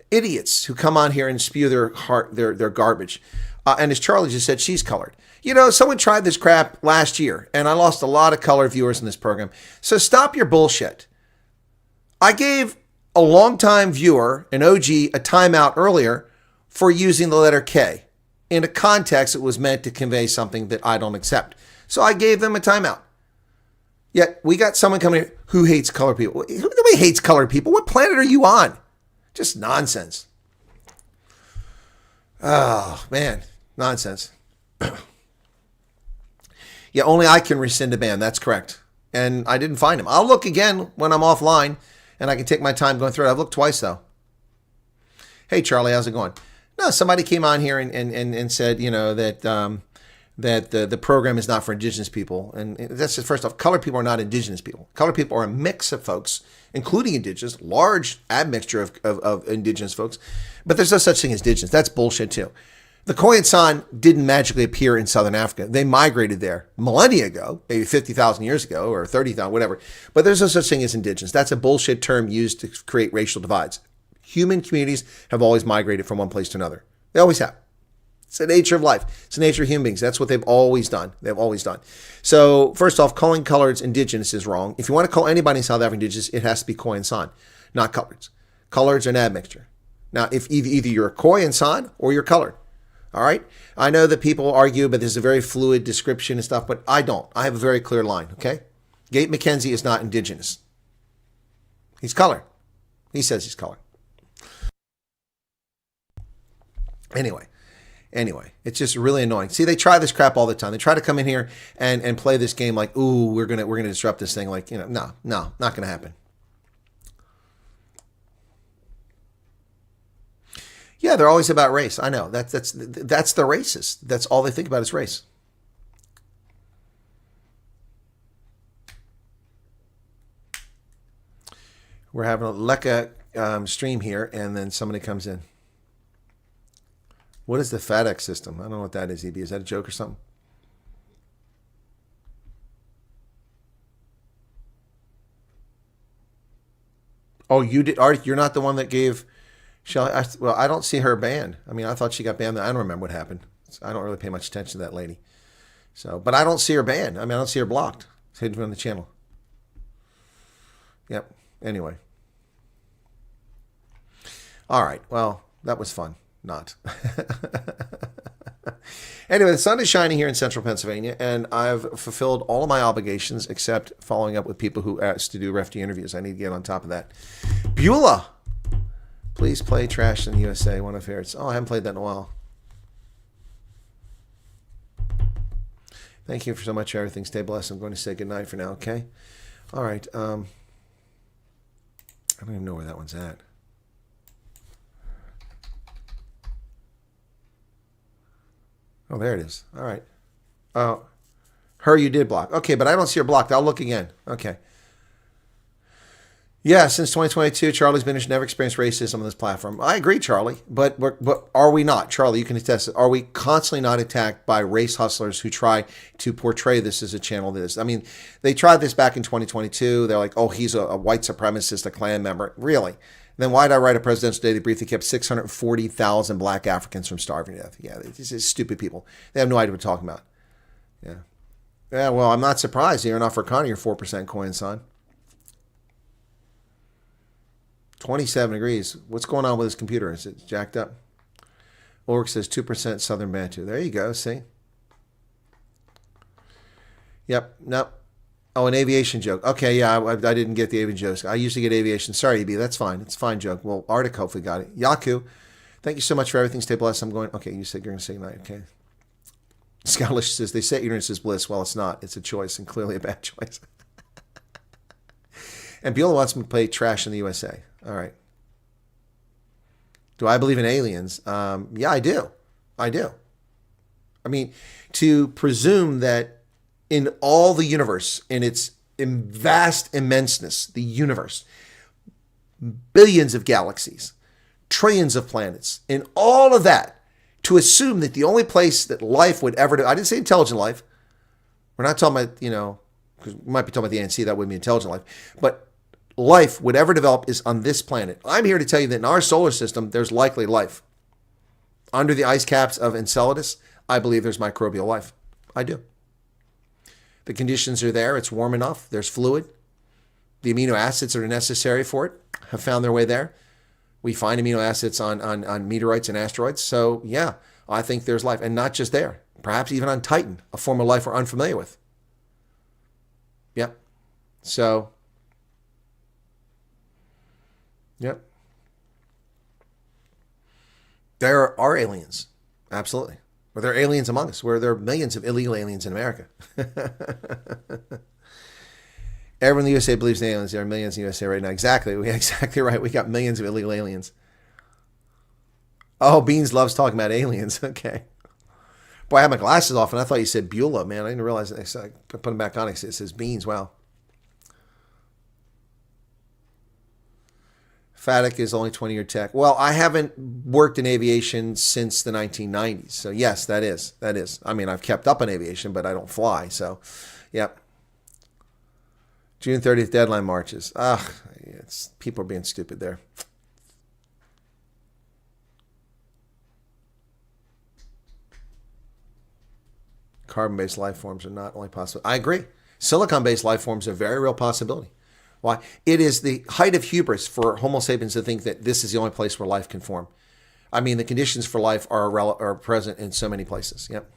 Idiots who come on here and spew their garbage. And as Charlie just said, she's colored. Someone tried this crap last year, and I lost a lot of color viewers in this program. So stop your bullshit. I gave a longtime viewer, an OG, a timeout earlier for using the letter K. In a context, it was meant to convey something that I don't accept. So I gave them a timeout. Yet we got someone coming here who hates colored people. Nobody hates colored people. What planet are you on? Just nonsense. Oh, man. Nonsense. Yeah, only I can rescind a ban. That's correct. And I didn't find him. I'll look again when I'm offline, and I can take my time going through it. I've looked twice, though. Hey, Charlie, how's it going? No, somebody came on here and said, that the program is not for indigenous people. And that's just, first off, colored people are not indigenous people. Colored people are a mix of folks, including indigenous, large admixture of indigenous folks. But there's no such thing as indigenous. That's bullshit, too. The Khoisan didn't magically appear in Southern Africa. They migrated there millennia ago, maybe 50,000 years ago or 30,000, whatever. But there's no such thing as indigenous. That's a bullshit term used to create racial divides. Human communities have always migrated from one place to another. They always have. It's the nature of life. It's the nature of human beings. That's what they've always done. They've always done. So first off, calling coloreds indigenous is wrong. If you want to call anybody in South Africa indigenous, it has to be Khoisan, not coloreds. Coloreds are an admixture. Now, if either you're a Khoisan or you're colored. All right. I know that people argue, but there's a very fluid description and stuff, but I don't. I have a very clear line. Okay. Gabe McKenzie is not indigenous. He's colored. He says he's colored. Anyway, it's just really annoying. See, they try this crap all the time. They try to come in here and play this game like, ooh, we're gonna disrupt this thing. Like, no, not gonna happen. Yeah, they're always about race. I know. That's the racist. That's all they think about is race. We're having a Leka stream here, and then somebody comes in. What is the FedEx system? I don't know what that is, EB. Is that a joke or something? Oh, you did, Art. You're not the one that gave Shelly. Well, I don't see her banned. I mean, I thought she got banned. I don't remember what happened. I don't really pay much attention to that lady. So, but I don't see her banned. I mean, I don't see her blocked. It's hidden from the channel. Yep. Anyway. All right. Well, that was fun. Not. Anyway, the sun is shining here in central Pennsylvania, and I've fulfilled all of my obligations except following up with people who asked to do refugee interviews. I need to get on top of that. Beulah, please play Trash in the USA, one of my favorites. Oh, I haven't played that in a while. Thank you for so much for everything. Stay blessed. I'm going to say goodnight for now, okay? All right. I don't even know where that one's at. Oh, there it is. All right. Oh, her you did block. Okay, but I don't see her blocked. I'll look again. Okay. Yeah, since 2022, Charlie's been never experienced racism on this platform. I agree, Charlie, but are we not? Charlie, you can attest it. Are we constantly not attacked by race hustlers who try to portray this as a channel that is? I mean, they tried this back in 2022. They're like, oh, he's a white supremacist, a Klan member. Really? Then why did I write a presidential daily brief that kept 640,000 black Africans from starving to death? Yeah, these are stupid people. They have no idea what we're talking about. Yeah. Yeah, well, I'm not surprised. You're not for Connie, you're 4% coin, son. 27 degrees. What's going on with his computer? Is it jacked up? Ulrich says 2% Southern Bantu. There you go. See? Yep. Nope. Oh, an aviation joke. Okay, yeah, I didn't get the aviation jokes. I usually get aviation. Sorry, EB. That's fine. It's a fine joke. Well, Arctic hopefully got it. Yaku, thank you so much for everything. Stay blessed. I'm going. Okay, you said you're going to say goodnight. Okay. Scottish says, they say ignorance is bliss. Well, it's not. It's a choice, and clearly a bad choice. And Beulah wants me to play Trash in the USA. All right. Do I believe in aliens? Yeah, I do. I do. I mean, to presume that in all the universe, in its vast immenseness, the universe, billions of galaxies, trillions of planets, in all of that, to assume that the only place that life would ever do, I didn't say intelligent life. We're not talking about, because we might be talking about the ANC, that wouldn't be intelligent life. But life would ever develop is on this planet. I'm here to tell you that in our solar system, there's likely life. Under the ice caps of Enceladus, I believe there's microbial life. I do. The conditions are there. It's warm enough. There's fluid. The amino acids that are necessary for it have found their way there. We find amino acids on meteorites and asteroids. So, yeah, I think there's life. And not just there. Perhaps even on Titan, a form of life we're unfamiliar with. Yep. So, yep. There are aliens. Absolutely. Or there are aliens among us, where there are millions of illegal aliens in America. Everyone in the USA believes in aliens. There are millions in the USA right now. Exactly. Exactly right. We got millions of illegal aliens. Oh, Beans loves talking about aliens. Okay. Boy, I had my glasses off, and I thought you said Beulah, man. I didn't realize it. I put them back on. It says Beans. Wow. FATIC is only 20-year tech. Well, I haven't worked in aviation since the 1990s. So, yes, that is. I mean, I've kept up on aviation, but I don't fly. So, yep. June 30th deadline marches. People are being stupid there. Carbon-based life forms are not only possible. I agree. Silicon-based life forms are a very real possibility. Why? It is the height of hubris for Homo sapiens to think that this is the only place where life can form. I mean, the conditions for life are present in so many places. Yep.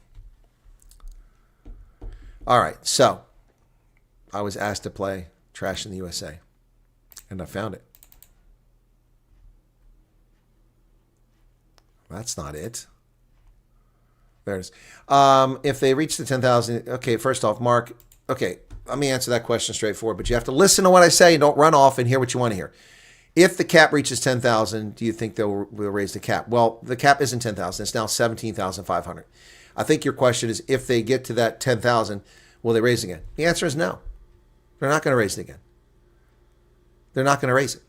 All right. So, I was asked to play Trash in the USA, and I found it. That's not it. There it is. If they reach the 10,000, okay, first off, Mark, okay, let me answer that question straightforward, but you have to listen to what I say and don't run off and hear what you want to hear. If the cap reaches 10,000, do you think they'll raise the cap? Well, the cap isn't 10,000. It's now 17,500. I think your question is, if they get to that 10,000, will they raise it again? The answer is no. They're not going to raise it again. They're not going to raise it.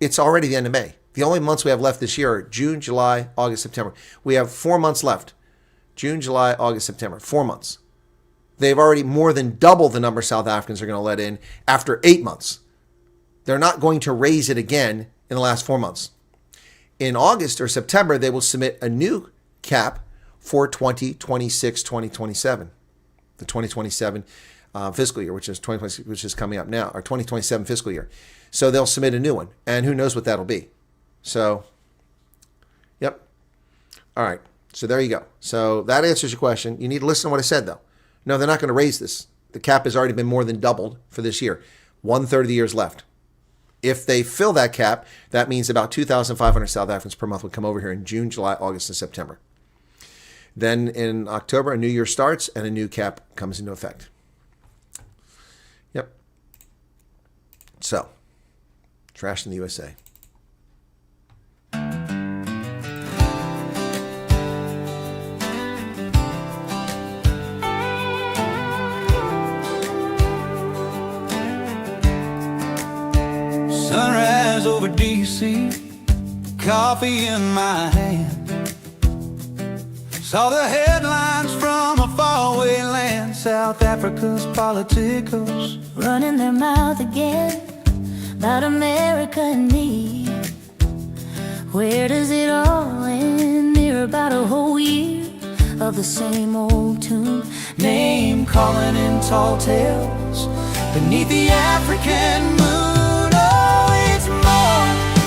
It's already the end of May. The only months we have left this year are June, July, August, September. We have 4 months left. June, July, August, September. 4 months. They've already more than doubled the number of South Africans are going to let in after 8 months. They're not going to raise it again in the last 4 months. In August or September, they will submit a new cap for 2026-2027. The 2027 fiscal year, which is coming up now, or 2027 fiscal year. So they'll submit a new one, and who knows what that'll be. So, yep. All right. So there you go. So that answers your question. You need to listen to what I said, though. No, they're not going to raise this. The cap has already been more than doubled for this year. 1/3 of the year is left. If they fill that cap, that means about 2,500 South Africans per month would come over here in June, July, August, and September. Then in October, a new year starts and a new cap comes into effect. Yep. So, Trash in the USA. Sunrise over DC, coffee in my hand. Saw the headlines from a faraway land, South Africa's politicos running their mouth again about America and me. Where does it all end? Near about a whole year of the same old tune, name calling in tall tales beneath the African moon. Oh, it's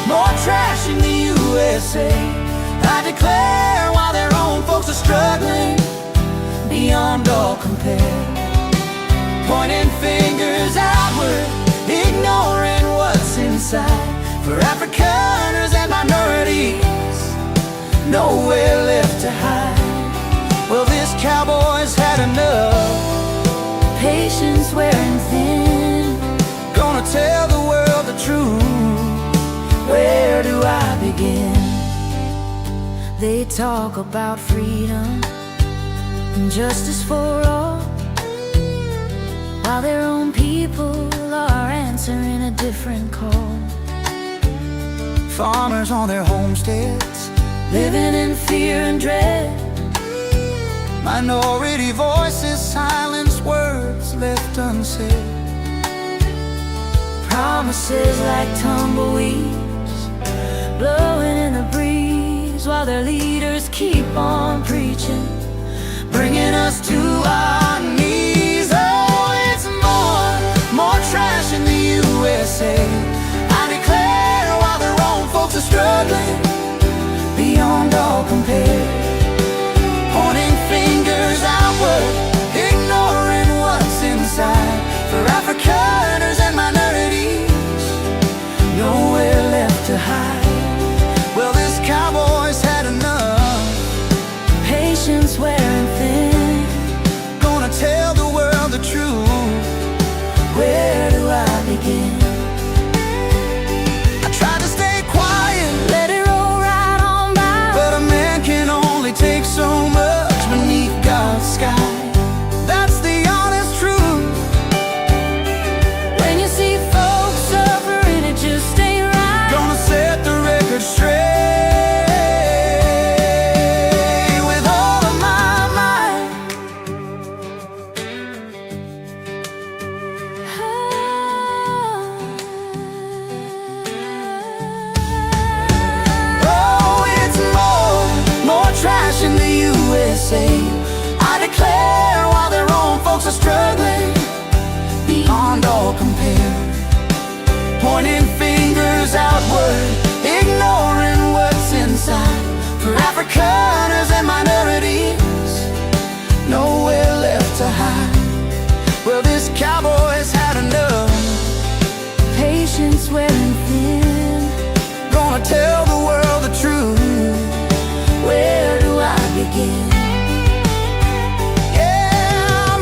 more trash in the USA. I declare, while their own folks are struggling beyond all compare, pointing fingers outward, ignoring what's inside. For Afrikaners and minorities, nowhere left to hide. Well, this cowboy's had enough, patience wearing thin. Gonna tell the world the truth. Where do I begin? They talk about freedom and justice for all, while their own people are answering a different call. Farmers on their homesteads, living in fear and dread. Minority voices silence words left unsaid. Promises like tumbleweeds blowing in the breeze, while their leaders keep on preaching, bringing us to our knees. Oh, it's more trash in the USA. I declare while their own folks are struggling, beyond all compare, pointing fingers outward, ignoring what's inside. For Afrikaners and minorities, nowhere left to hide. Well, this cowboy's had enough, patience wearing thin, gonna tell the world the truth. Where do I begin? I tried to stay quiet, let it roll right on by, but a man can only take so much beneath God's sky. That's the honest truth. When you see folks suffering, it just ain't right. Gonna set the record straight. In the USA, I declare while their own folks are struggling, beyond all compare, pointing fingers outward, ignoring what's inside. For Afrikaners and minorities, nowhere left to hide. Well, this cowboy's had enough, patience wearing thin, gonna tell the world the truth. Where do I begin? Yeah,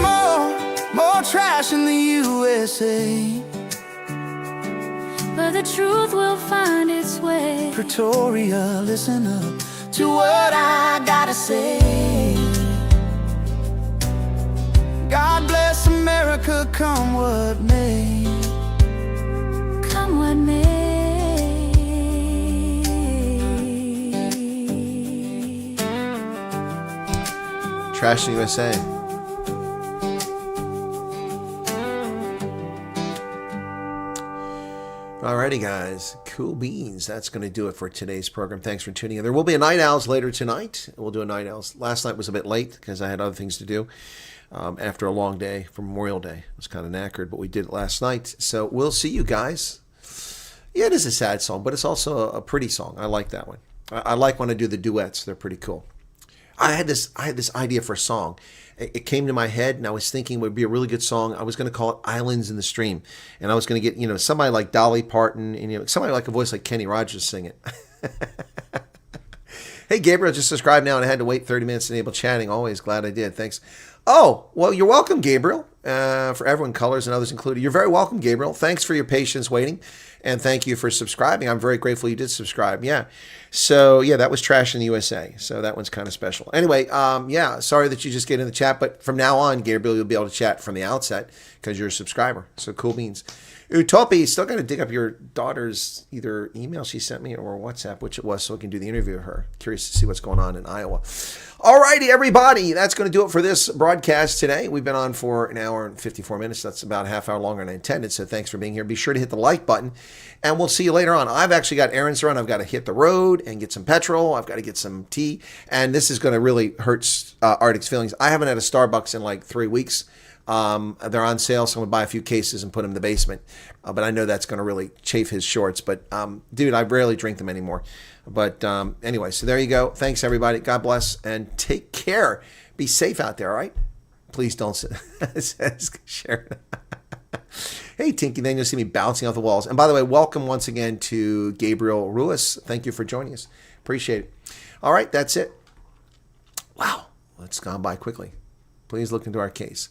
more trash in the USA, but the truth will find its way. Pretoria, listen up to what I gotta say. God bless America, come what may. Come what may. Trash in the USA. Alrighty, guys. Cool beans. That's going to do it for today's program. Thanks for tuning in. There will be a Night Owls later tonight. We'll do a Night Owls. Last night was a bit late because I had other things to do after a long day for Memorial Day. I was kind of knackered, but we did it last night. So we'll see you guys. Yeah, it is a sad song, but it's also a pretty song. I like that one. I like when I do the duets. They're pretty cool. I had this idea for a song. It came to my head, and I was thinking it would be a really good song. I was going to call it "Islands in the Stream," and I was going to get somebody like Dolly Parton and somebody like a voice like Kenny Rogers sing it. Hey, Gabriel, just subscribed now, and I had to wait 30 minutes to enable chatting. Always glad I did. Thanks. Oh, well, you're welcome, Gabriel. For everyone, colors and others included. You're very welcome, Gabriel. Thanks for your patience waiting, and thank you for subscribing. I'm very grateful you did subscribe. Yeah. So, yeah, that was Trash in the USA. So that one's kind of special. Anyway, yeah, sorry that you just get in the chat, but from now on, Gabriel, you'll be able to chat from the outset because you're a subscriber. So cool beans. Utopi, still got to dig up your daughter's either email she sent me or WhatsApp, which it was, so we can do the interview with her. Curious to see what's going on in Iowa. All righty, everybody. That's going to do it for this broadcast today. We've been on for an hour and 54 minutes. That's about a half hour longer than I intended, so thanks for being here. Be sure to hit the like button, and we'll see you later on. I've actually got errands to run. I've got to hit the road and get some petrol. I've got to get some tea, and this is going to really hurt Arctic's feelings. I haven't had a Starbucks in like 3 weeks. They're on sale, so I'm going to buy a few cases and put them in the basement. But I know that's going to really chafe his shorts. But, dude, I rarely drink them anymore. But anyway, so there you go. Thanks, everybody. God bless, and take care. Be safe out there, all right? Please don't share it. Hey, Tinky, then you'll see me bouncing off the walls. And by the way, welcome once again to Gabriel Ruiz. Thank you for joining us. Appreciate it. All right, that's it. Wow, it's gone by quickly. Please look into our case.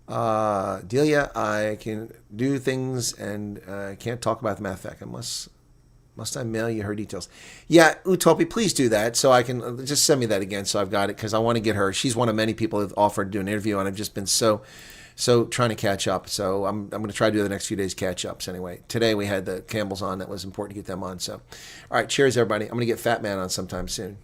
Delia, I can do things and can't talk about the math fact. Must I mail you her details? Yeah, Utopi, please do that so I can just send me that again so I've got it because I want to get her. She's one of many people who've offered to do an interview, and I've just been so trying to catch up. So I'm going to try to do the next few days catch ups anyway. Today we had the Campbells on. That was important to get them on. So, all right, cheers, everybody. I'm going to get Fat Man on sometime soon.